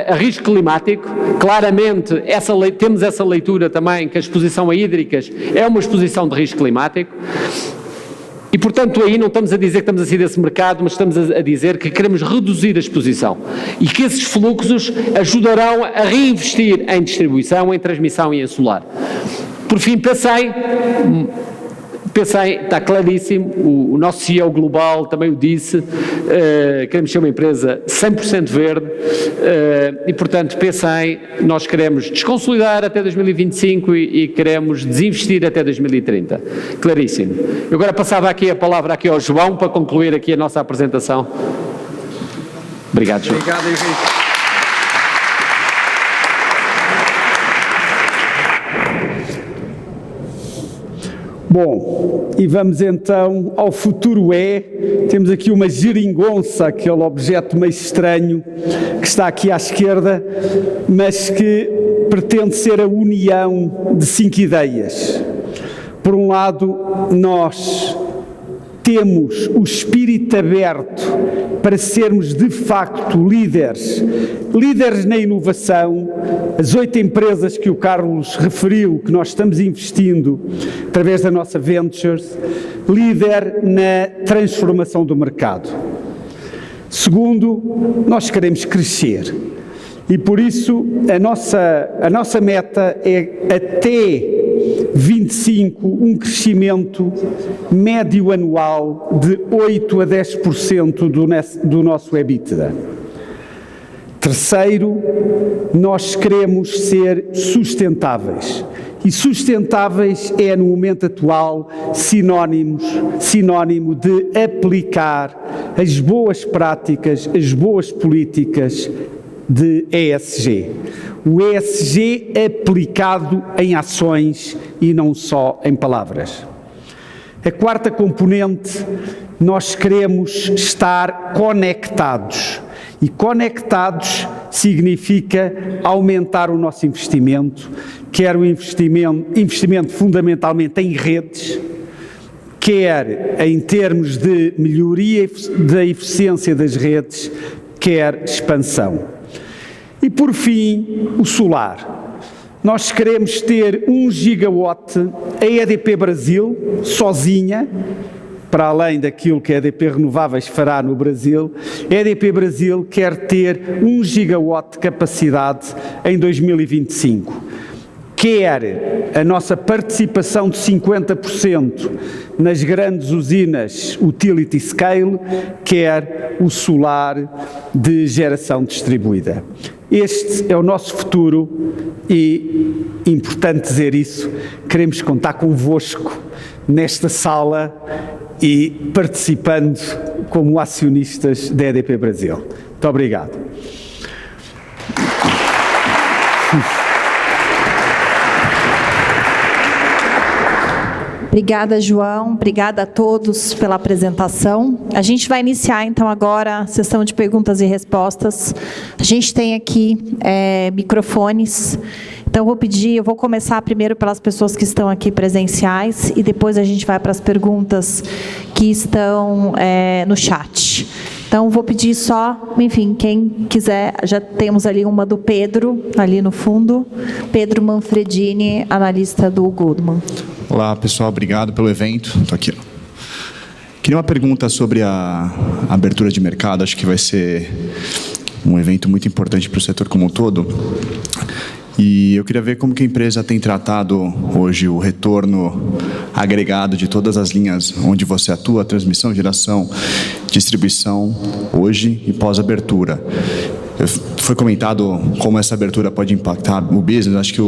a risco climático. Claramente temos essa leitura também, que a exposição a hídricas é uma exposição de risco climático. E, portanto, aí não estamos a dizer que estamos a sair desse mercado, mas estamos a dizer que queremos reduzir a exposição e que esses fluxos ajudarão a reinvestir em distribuição, em transmissão e em solar. Por fim, pensei, está claríssimo, o nosso CEO global também o disse, queremos ser uma empresa 100% verde e, portanto, pensei, nós queremos desconsolidar até 2025 e queremos desinvestir até 2030. Claríssimo. Eu agora passava aqui a palavra ao João para concluir aqui a nossa apresentação. Obrigado, João. Obrigado, Henrique. Bom, e vamos então ao futuro Temos aqui uma geringonça, aquele objeto meio estranho que está aqui à esquerda, mas que pretende ser a união de 5 ideias. Por um lado, nós temos o espírito aberto para sermos de facto líderes na inovação. As 8 empresas que o Carlos referiu, que nós estamos investindo através da nossa Ventures, líder na transformação do mercado. Segundo, nós queremos crescer e por isso a nossa meta é até 25, um crescimento médio anual de 8 a 10% do nosso EBITDA. Terceiro, nós queremos ser sustentáveis. E sustentáveis é, no momento atual, sinónimo de aplicar as boas práticas, as boas políticas de ESG. O ESG aplicado em ações e não só em palavras. A quarta componente, nós queremos estar conectados. E conectados significa aumentar o nosso investimento, quer o investimento fundamentalmente em redes, quer em termos de melhoria da eficiência das redes, quer expansão. E por fim, o solar. Nós queremos ter 1 gigawatt, a EDP Brasil, sozinha, para além daquilo que a EDP Renováveis fará no Brasil, a EDP Brasil quer ter 1 gigawatt de capacidade em 2025. Quer a nossa participação de 50% nas grandes usinas utility scale, quer o solar de geração distribuída. Este é o nosso futuro e, importante dizer isso, queremos contar convosco nesta sala e participando como acionistas da EDP Brasil. Muito obrigado. Obrigada, João. Obrigada a todos pela apresentação. A gente vai iniciar, então, agora a sessão de perguntas e respostas. A gente tem aqui microfones. Então, eu vou começar primeiro pelas pessoas que estão aqui presenciais e depois a gente vai para as perguntas que estão no chat. Então, vou pedir só, enfim, quem quiser, já temos ali uma do Pedro, ali no fundo. Pedro Manfredini, analista do Goldman. Olá, pessoal, obrigado pelo evento. Estou aqui. Queria uma pergunta sobre a abertura de mercado, acho que vai ser um evento muito importante para o setor como um todo. E eu queria ver como que a empresa tem tratado hoje o retorno agregado de todas as linhas onde você atua, transmissão, geração, distribuição, hoje e pós-abertura. Foi comentado como essa abertura pode impactar o business, acho que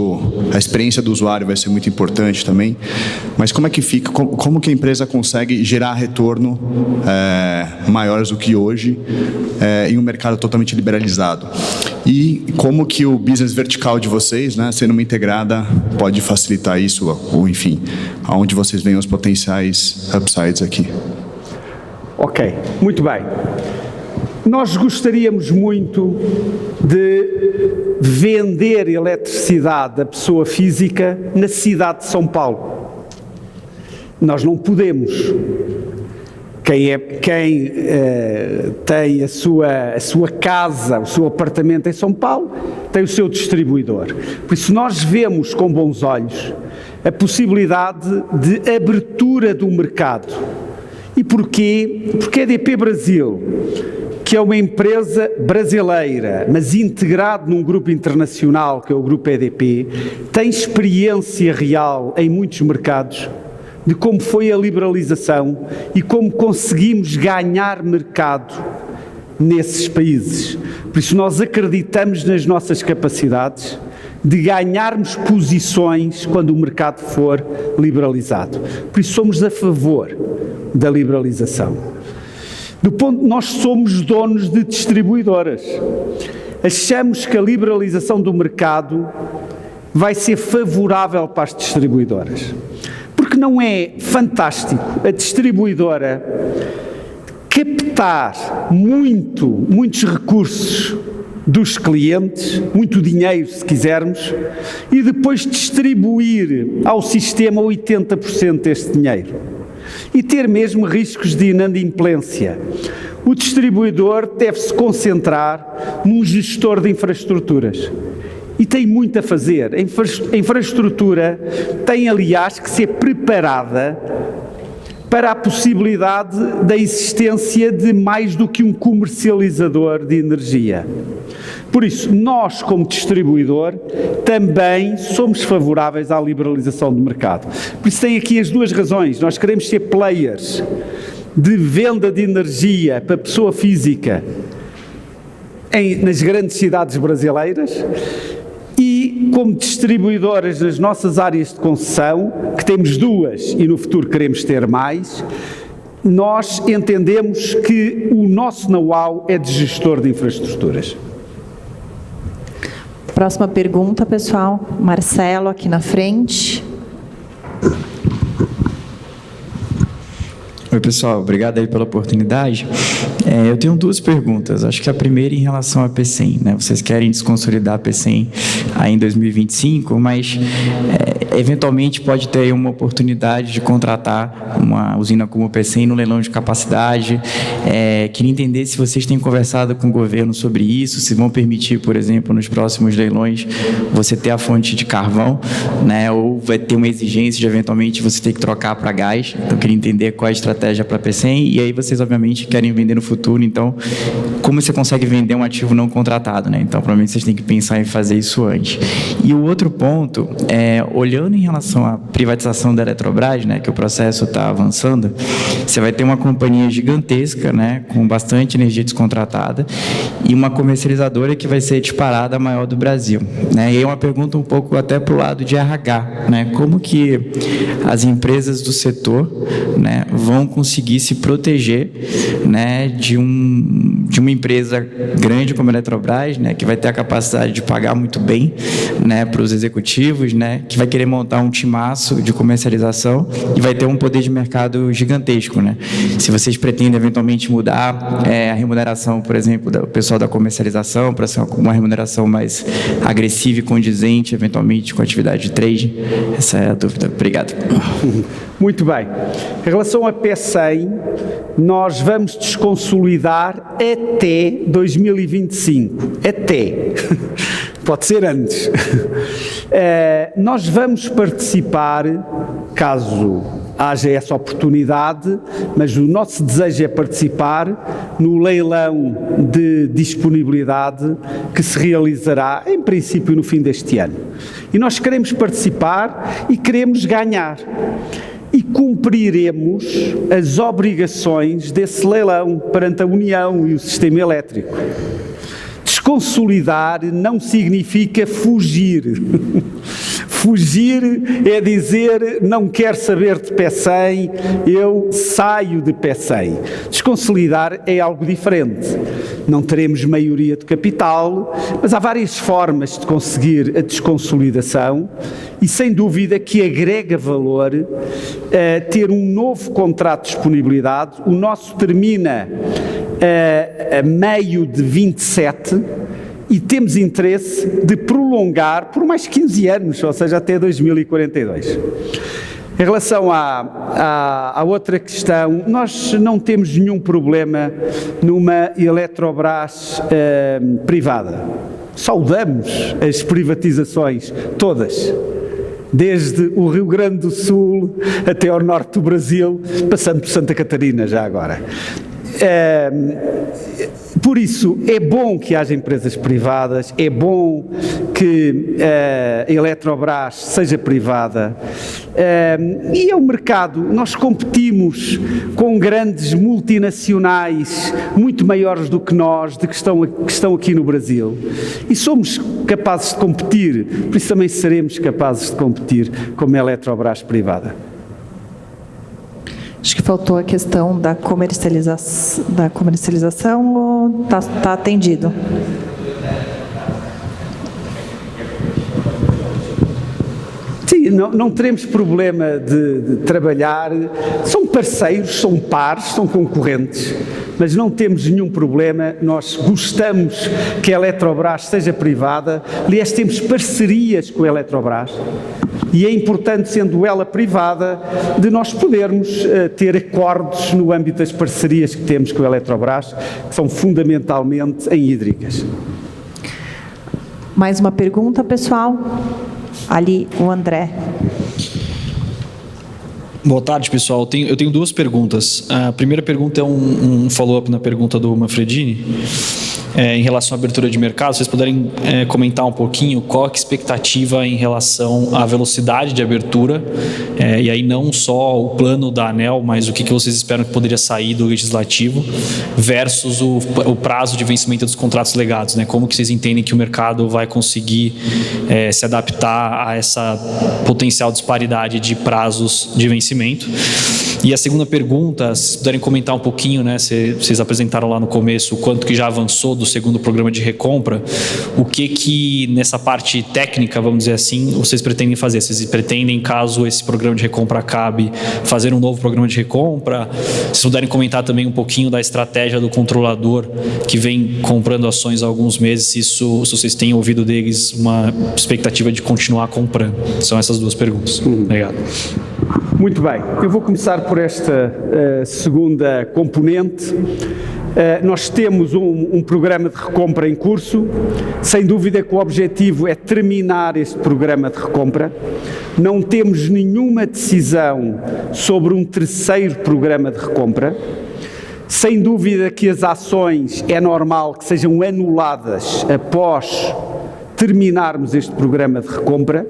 a experiência do usuário vai ser muito importante também, mas como é que fica, como que a empresa consegue gerar retorno maiores do que hoje em um mercado totalmente liberalizado? E como que o business vertical de vocês, né, sendo uma integrada, pode facilitar isso, ou enfim, aonde vocês veem os potenciais upsides aqui? Ok, muito bem. Nós gostaríamos muito de vender a pessoa física na cidade de São Paulo. Nós não podemos. Quem tem a sua casa, o seu apartamento em São Paulo, tem o seu distribuidor. Por isso nós vemos com bons olhos a possibilidade de abertura do mercado. E porquê? Porque a EDP Brasil, que é uma empresa brasileira, mas integrado num grupo internacional, que é o Grupo EDP, tem experiência real em muitos mercados de como foi a liberalização e como conseguimos ganhar mercado nesses países. Por isso nós acreditamos nas nossas capacidades de ganharmos posições quando o mercado for liberalizado. Por isso somos a favor da liberalização. Nós somos donos de distribuidoras. Achamos que a liberalização do mercado vai ser favorável para as distribuidoras. Porque não é fantástico a distribuidora captar muitos recursos dos clientes, muito dinheiro se quisermos, e depois distribuir ao sistema 80% deste dinheiro. E ter mesmo riscos de inadimplência. O distribuidor deve-se concentrar num gestor de infraestruturas. E tem muito a fazer. A infraestrutura tem, aliás, que ser preparada para a possibilidade da existência de mais do que um comercializador de energia. Por isso, nós, como distribuidor, também somos favoráveis à liberalização do mercado. Por isso tem aqui as duas razões. Nós queremos ser players de venda de energia para pessoa física nas grandes cidades brasileiras e como distribuidoras nas nossas áreas de concessão, que temos duas e no futuro queremos ter mais, nós entendemos que o nosso know-how é de gestor de infraestruturas. Próxima pergunta, pessoal. Marcelo, aqui na frente. Oi, pessoal. Obrigado aí pela oportunidade. Eu tenho duas perguntas. Acho que a primeira em relação à PCEM, né? Vocês querem desconsolidar a PCEM aí em 2025, mas eventualmente pode ter uma oportunidade de contratar uma usina como a PCEM no leilão de capacidade. Queria entender se vocês têm conversado com o governo sobre isso, se vão permitir, por exemplo, nos próximos leilões, você ter a fonte de carvão, né? Ou vai ter uma exigência de eventualmente você ter que trocar para gás. Então, queria entender qual é a estratégia para a PCEM. E aí vocês, obviamente, querem vender no futuro. Então, como você consegue vender um ativo não contratado, né? Então, provavelmente vocês têm que pensar em fazer isso antes. E o outro ponto, olhando em relação à privatização da Eletrobras, né, que o processo está avançando, você vai ter uma companhia gigantesca, né, com bastante energia descontratada e uma comercializadora que vai ser disparada a maior do Brasil, né? E aí uma pergunta um pouco até para o lado de RH, né? Como que as empresas do setor, né, vão conseguir se proteger, né, de uma empresa grande como a Eletrobras, né, que vai ter a capacidade de pagar muito bem, né, para os executivos, né, que vai querer montar um timaço de comercialização e vai ter um poder de mercado gigantesco, né? Se vocês pretendem eventualmente mudar a remuneração, por exemplo, do pessoal da comercialização para ser uma remuneração mais agressiva e condizente, eventualmente com a atividade de trade, essa é a dúvida. Obrigado. Muito bem. Em relação à PCEM, nós vamos desconsolidar até 2025. Até. Pode ser antes. Nós vamos participar, caso haja essa oportunidade, mas o nosso desejo é participar no leilão de disponibilidade que se realizará, em princípio, no fim deste ano. E nós queremos participar e queremos ganhar. E cumpriremos as obrigações desse leilão perante a União e o sistema elétrico. Desconsolidar não significa fugir. Fugir é dizer, não quero saber de PECEM, eu saio de PECEM. Desconsolidar é algo diferente. Não teremos maioria de capital, mas há várias formas de conseguir a desconsolidação e sem dúvida que agrega valor ter um novo contrato de disponibilidade. O nosso termina a meio de 27 e temos interesse de prolongar por mais 15 anos, ou seja, até 2042. Em relação à outra questão, nós não temos nenhum problema numa Eletrobras privada. Saudamos as privatizações, todas. Desde o Rio Grande do Sul até ao norte do Brasil, passando por Santa Catarina já agora. Por isso, é bom que haja empresas privadas, é bom que a Eletrobras seja privada. E é um mercado, nós competimos com grandes multinacionais muito maiores do que nós, que estão aqui no Brasil. E somos capazes de competir, por isso também seremos capazes de competir como a Eletrobras privada. Acho que faltou a questão da comercialização ou está atendido? Sim, não teremos problema de trabalhar, são parceiros, são pares, são concorrentes, mas não temos nenhum problema, nós gostamos que a Eletrobras seja privada, aliás temos parcerias com a Eletrobras. E é importante, sendo ela privada, de nós podermos ter acordos no âmbito das parcerias que temos com a Eletrobras, que são fundamentalmente em hídricas. Mais uma pergunta, pessoal? Ali, o André. Boa tarde, pessoal. Eu tenho duas perguntas. A primeira pergunta é um follow-up na pergunta do Manfredini. Em relação à abertura de mercado, vocês puderem comentar um pouquinho qual a expectativa em relação à velocidade de abertura, e aí não só o plano da ANEEL, mas o que vocês esperam que poderia sair do legislativo versus o prazo de vencimento dos contratos legados, né? Como que vocês entendem que o mercado vai conseguir se adaptar a essa potencial disparidade de prazos de vencimento? E a segunda pergunta, se puderem comentar um pouquinho, né? Vocês apresentaram lá no começo o quanto que já avançou do segundo programa de recompra, o que nessa parte técnica, vamos dizer assim, vocês pretendem fazer? Vocês pretendem, caso esse programa de recompra acabe, fazer um novo programa de recompra? Se puderem comentar também um pouquinho da estratégia do controlador que vem comprando ações há alguns meses, se vocês têm ouvido deles uma expectativa de continuar comprando. São essas duas perguntas. Obrigado. Muito bem, eu vou começar por esta segunda componente. Nós temos um programa de recompra em curso, sem dúvida que o objetivo é terminar este programa de recompra. Não temos nenhuma decisão sobre um terceiro programa de recompra. Sem dúvida que as ações é normal que sejam anuladas após terminarmos este programa de recompra.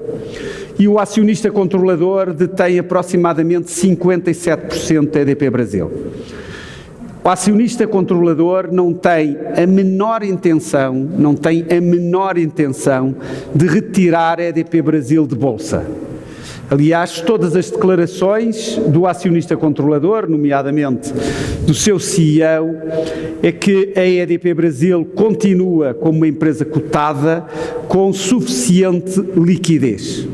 E o acionista controlador detém aproximadamente 57% da EDP Brasil. O acionista controlador não tem a menor intenção de retirar a EDP Brasil de bolsa. Aliás, todas as declarações do acionista controlador, nomeadamente do seu CEO, é que a EDP Brasil continua como uma empresa cotada com suficiente liquidez.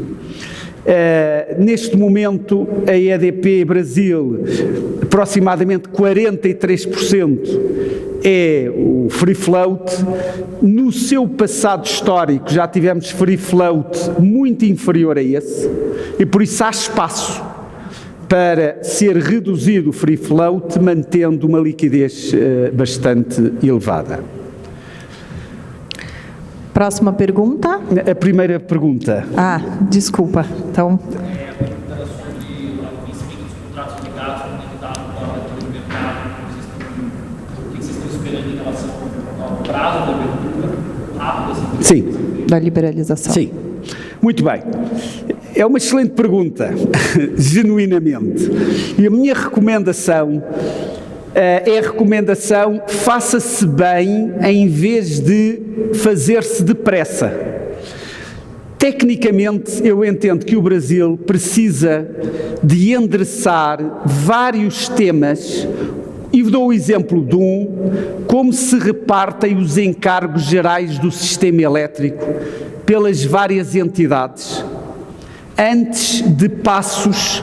Neste momento, a EDP Brasil, aproximadamente 43% é o free float. No seu passado histórico já tivemos free float muito inferior a esse e por isso há espaço para ser reduzido o free float, mantendo uma liquidez bastante elevada. Próxima pergunta. A primeira pergunta. Desculpa. Então. relação ao prazo da abertura rápida, assim? Sim. Da liberalização. Sim. Muito bem. É uma excelente pergunta, genuinamente. E a minha recomendação é a recomendação: faça-se bem em vez de fazer-se depressa. Tecnicamente, eu entendo que o Brasil precisa de endereçar vários temas, e dou o exemplo de como se repartem os encargos gerais do sistema elétrico pelas várias entidades, antes de passos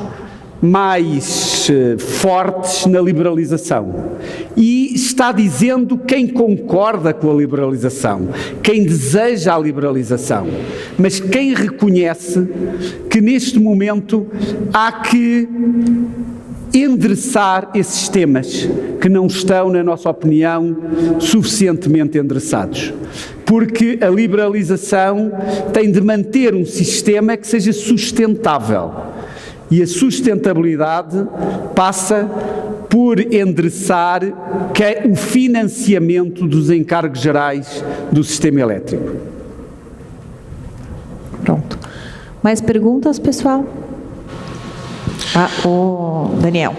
mais fortes na liberalização. E está dizendo quem concorda com a liberalização, quem deseja a liberalização, mas quem reconhece que neste momento há que endereçar esses temas que não estão, na nossa opinião, suficientemente endereçados. Porque a liberalização tem de manter um sistema que seja sustentável. E a sustentabilidade passa por endereçar o financiamento dos encargos gerais do sistema elétrico. Pronto. Mais perguntas, pessoal? O Daniel.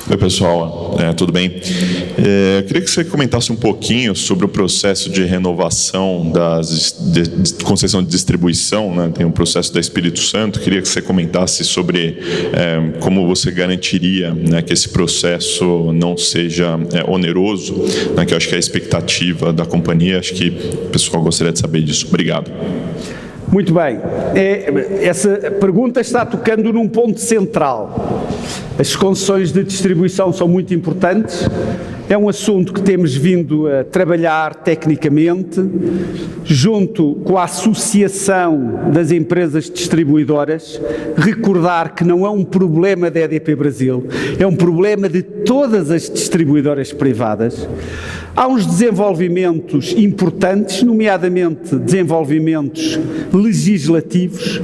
Oi, pessoal, tudo bem? Eu queria que você comentasse um pouquinho sobre o processo de renovação de concessão de distribuição, né? Tem um processo da Espírito Santo. Queria que você comentasse sobre como você garantiria, né, que esse processo não seja oneroso, né, que eu acho que é a expectativa da companhia. Acho que o pessoal gostaria de saber disso. Obrigado. Muito bem. Essa pergunta está tocando num ponto central. As concessões de distribuição são muito importantes. É um assunto que temos vindo a trabalhar tecnicamente, junto com a Associação das Empresas Distribuidoras. Recordar que não é um problema da EDP Brasil, é um problema de todas as distribuidoras privadas. Há uns desenvolvimentos importantes, nomeadamente desenvolvimentos legislativos.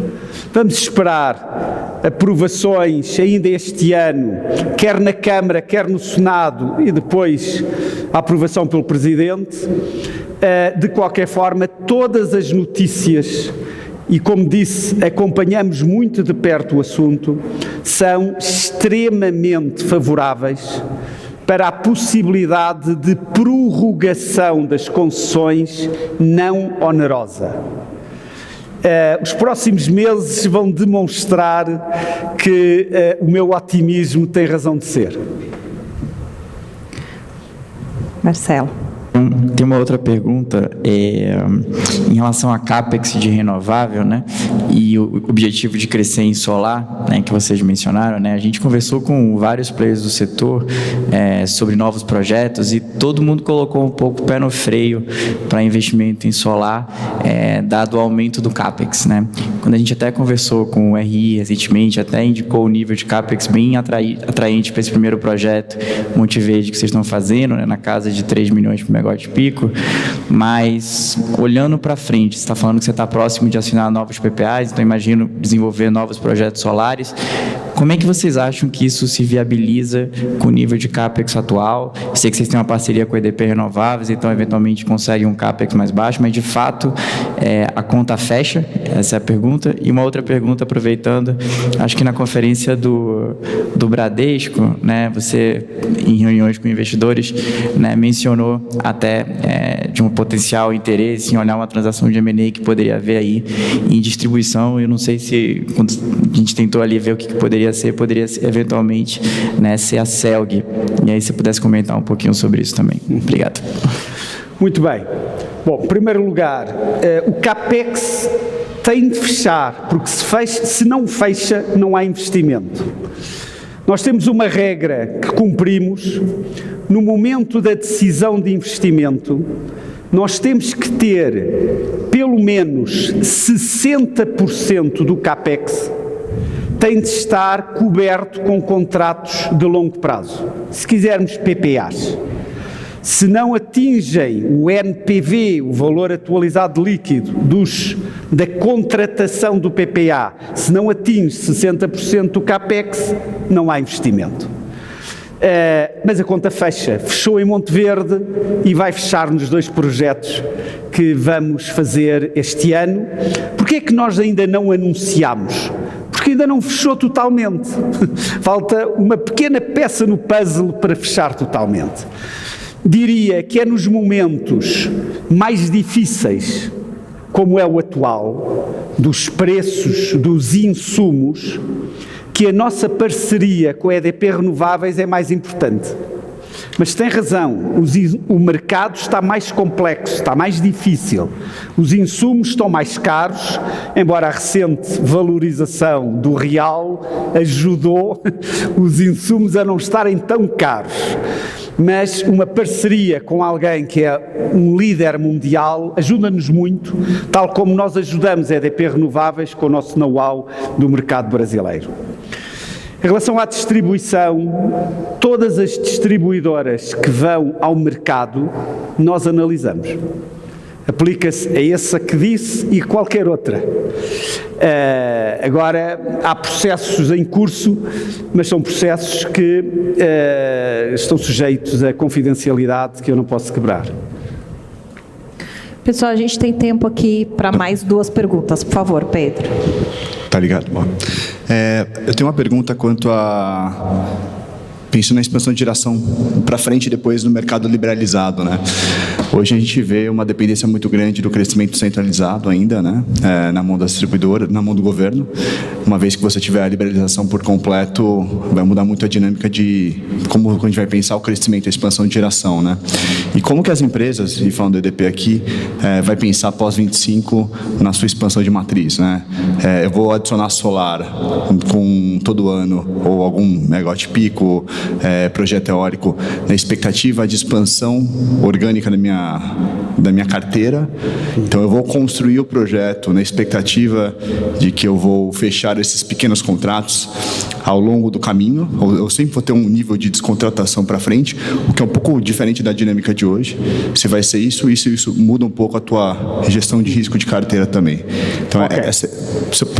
Vamos esperar aprovações ainda este ano, quer na Câmara, quer no Senado, e depois a aprovação pelo Presidente. De qualquer forma, todas as notícias, e como disse, acompanhamos muito de perto o assunto, são extremamente favoráveis para a possibilidade de prorrogação das concessões não onerosa. Os próximos meses vão demonstrar que o meu otimismo tem razão de ser. Marcelo. Tem uma outra pergunta em relação a CAPEX de renovável, né, e o objetivo de crescer em solar, né, que vocês mencionaram, né. A gente conversou com vários players do setor sobre novos projetos, e todo mundo colocou um pouco o pé no freio para investimento em solar, dado o aumento do CAPEX, né. Quando a gente até conversou com o RI recentemente, até indicou o nível de CAPEX bem atraente para esse primeiro projeto Monte Verde que vocês estão fazendo, né, na casa de 3 milhões por megawatt pico, mas olhando para frente, você está falando que você está próximo de assinar novos PPAs, então imagino desenvolver novos projetos solares. Como é que vocês acham que isso se viabiliza com o nível de CAPEX atual? Eu sei que vocês têm uma parceria com a EDP Renováveis, então eventualmente conseguem um CAPEX mais baixo, mas de fato a conta fecha? Essa é a pergunta. E uma outra pergunta, aproveitando, acho que na conferência do Bradesco, né, você, em reuniões com investidores, né, mencionou até de um potencial interesse em olhar uma transação de M&A que poderia haver aí em distribuição. Eu não sei se, quando a gente tentou ali ver o que poderia ser eventualmente, né, ser a CELG. E aí, se pudesse comentar um pouquinho sobre isso também. Obrigado. Muito bem. Bom, em primeiro lugar, o CAPEX tem de fechar, porque se não fecha, não há investimento. Nós temos uma regra que cumprimos. No momento da decisão de investimento, nós temos que ter pelo menos 60% do CAPEX tem de estar coberto com contratos de longo prazo. Se quisermos PPAs. Se não atingem o NPV, o valor atualizado líquido da contratação do PPA, se não atinge 60% do CAPEX, não há investimento. Mas a conta fechou em Monte Verde e vai fechar nos 2 projetos que vamos fazer este ano. Porquê é que nós ainda não anunciamos? Porque ainda não fechou totalmente. Falta uma pequena peça no puzzle para fechar totalmente. Diria que é nos momentos mais difíceis, como é o atual, dos preços dos insumos, que a nossa parceria com a EDP Renováveis é mais importante. Mas tem razão, o mercado está mais complexo, está mais difícil. Os insumos estão mais caros, embora a recente valorização do real ajudou os insumos a não estarem tão caros. Mas uma parceria com alguém que é um líder mundial ajuda-nos muito, tal como nós ajudamos a EDP Renováveis com o nosso know-how do mercado brasileiro. Em relação à distribuição, todas as distribuidoras que vão ao mercado, nós analisamos. Aplica-se a essa que disse e a qualquer outra. Agora, há processos em curso, mas são processos que estão sujeitos a confidencialidade que eu não posso quebrar. Pessoal, a gente tem tempo aqui para mais 2 perguntas. Por favor, Pedro. Tá ligado? Bom. Eu tenho uma pergunta quanto a... Pensando na expansão de geração para frente e depois no mercado liberalizado, né? Hoje a gente vê uma dependência muito grande do crescimento centralizado ainda, né? Na mão da distribuidora, na mão do governo. Uma vez que você tiver a liberalização por completo, vai mudar muito a dinâmica de como a gente vai pensar o crescimento e a expansão de geração, né? E como que as empresas, e falando do EDP aqui, vai pensar pós 25 na sua expansão de matriz, né? Eu vou adicionar solar com todo ano ou algum megawatt pico, projeto teórico, na expectativa de expansão orgânica da minha carteira. Então eu vou construir o projeto na expectativa de que eu vou fechar esses pequenos contratos ao longo do caminho. Eu sempre vou ter um nível de descontratação para frente, o que é um pouco diferente da dinâmica de hoje. Se vai ser isso muda um pouco a tua gestão de risco de carteira também. Então,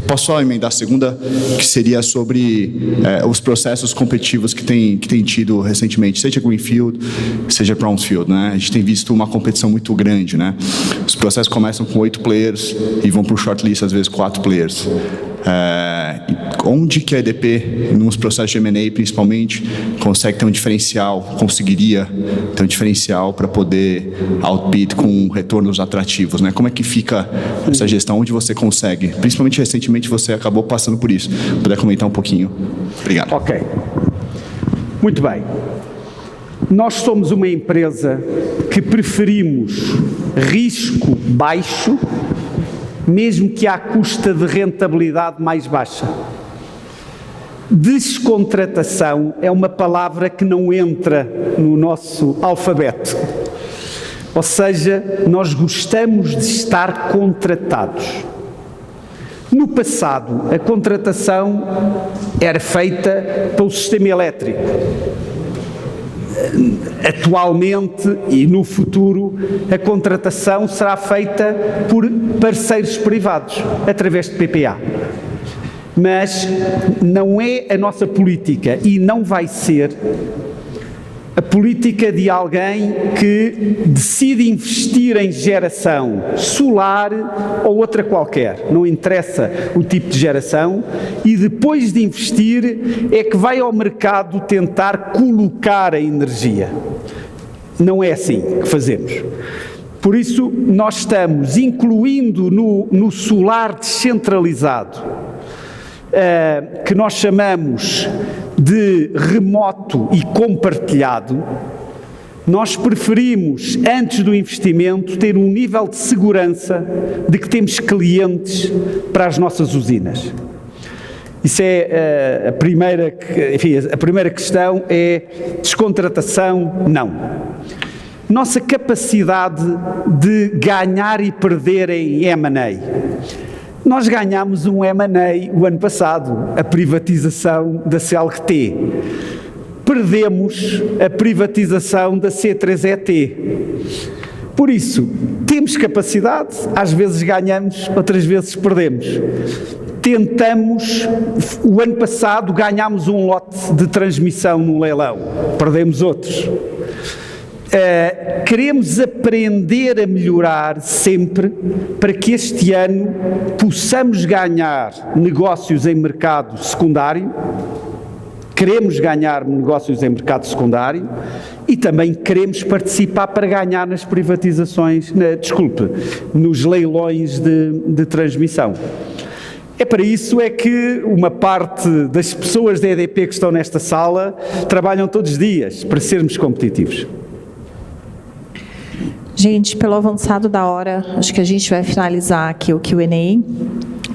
posso só emendar a segunda, que seria sobre os processos competitivos que tem tido recentemente, seja Greenfield, seja Brownfield, né? A gente tem visto uma competição muito grande, né? Os processos começam com 8 players e vão para o shortlist, às vezes 4 players. Onde que a EDP, nos processos de M&A principalmente, consegue ter um diferencial, conseguiria ter um diferencial para poder outbid com retornos atrativos, né? Como é que fica essa gestão? Onde você consegue? Principalmente recentemente você acabou passando por isso. Puder comentar um pouquinho? Obrigado. Ok. Muito bem. Nós somos uma empresa que preferimos risco baixo, mesmo que à custa de rentabilidade mais baixa. Descontratação é uma palavra que não entra no nosso alfabeto. Ou seja, nós gostamos de estar contratados. No passado, a contratação era feita pelo sistema elétrico. Atualmente e no futuro, a contratação será feita por parceiros privados, através de PPA. Mas não é a nossa política e não vai ser a política de alguém que decide investir em geração solar ou outra qualquer, não interessa o tipo de geração, e depois de investir é que vai ao mercado tentar colocar a energia. Não é assim que fazemos. Por isso, nós estamos incluindo no solar descentralizado, que nós chamamos de remoto e compartilhado. Nós preferimos, antes do investimento, ter um nível de segurança de que temos clientes para as nossas usinas. Isso é a primeira questão é descontratação, não. Nossa capacidade de ganhar e perder em M&A. Nós ganhámos um M&A o ano passado, a privatização da CLT. Perdemos a privatização da C3ET. Por isso, temos capacidade, às vezes ganhamos, outras vezes perdemos. tentamos, o ano passado ganhámos um lote de transmissão no leilão, perdemos outros. Queremos aprender a melhorar sempre para que este ano possamos ganhar negócios em mercado secundário, queremos ganhar negócios em mercado secundário e também queremos participar para ganhar nas privatizações, nos leilões de transmissão. É para isso é que uma parte das pessoas da EDP que estão nesta sala trabalham todos os dias para sermos competitivos. Gente, pelo avançado da hora, acho que a gente vai finalizar aqui o Q&A.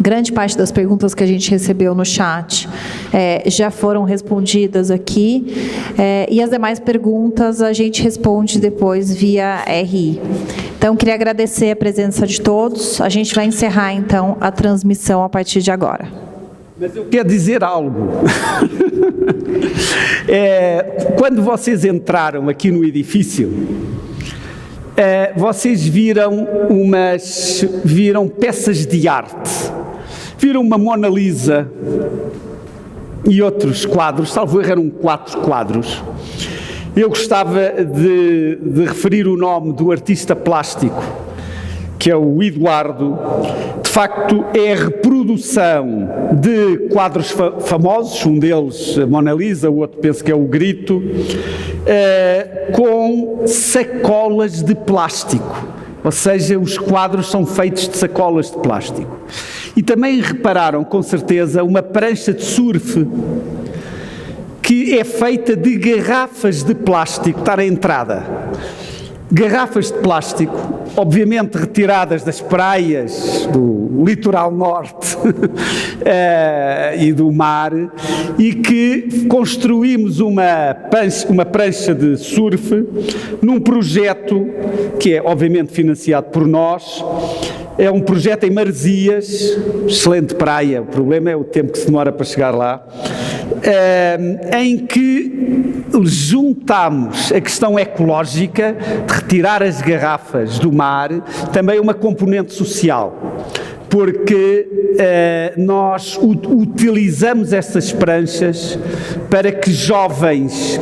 Grande parte das perguntas que a gente recebeu no chat já foram respondidas aqui, e as demais perguntas a gente responde depois via RI. Então, queria agradecer a presença de todos. A gente vai encerrar, então, a transmissão a partir de agora. Mas eu quero dizer algo. Quando vocês entraram aqui no edifício, vocês viram peças de arte, viram uma Mona Lisa e outros quadros, salvo erro eram 4 quadros. Eu gostava de referir o nome do artista plástico, que é o Eduardo. De facto, é a reprodução de quadros famosos, um deles a Mona Lisa, o outro penso que é o Grito, com sacolas de plástico, ou seja, os quadros são feitos de sacolas de plástico. E também repararam, com certeza, uma prancha de surf que é feita de garrafas de plástico, está na entrada. Garrafas de plástico, obviamente retiradas das praias do litoral norte e do mar, e que construímos uma prancha de surf num projeto que é obviamente financiado por nós. É um projeto em Maresias, excelente praia, o problema é o tempo que se demora para chegar lá, em que juntamos a questão ecológica de retirar as garrafas do mar, também uma componente social, porque nós utilizamos essas pranchas para que jovens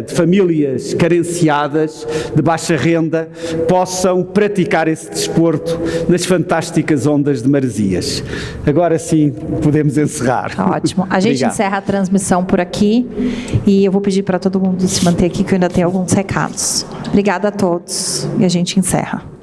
de famílias carenciadas, de baixa renda, possam praticar esse desporto nas fantásticas ondas de Maresias. Agora sim, podemos encerrar. Ótimo. A gente Obrigado. encerra a transmissão por aqui e eu vou pedir para todo mundo se manter aqui, que eu ainda tenho alguns recados. Obrigada a todos e a gente encerra.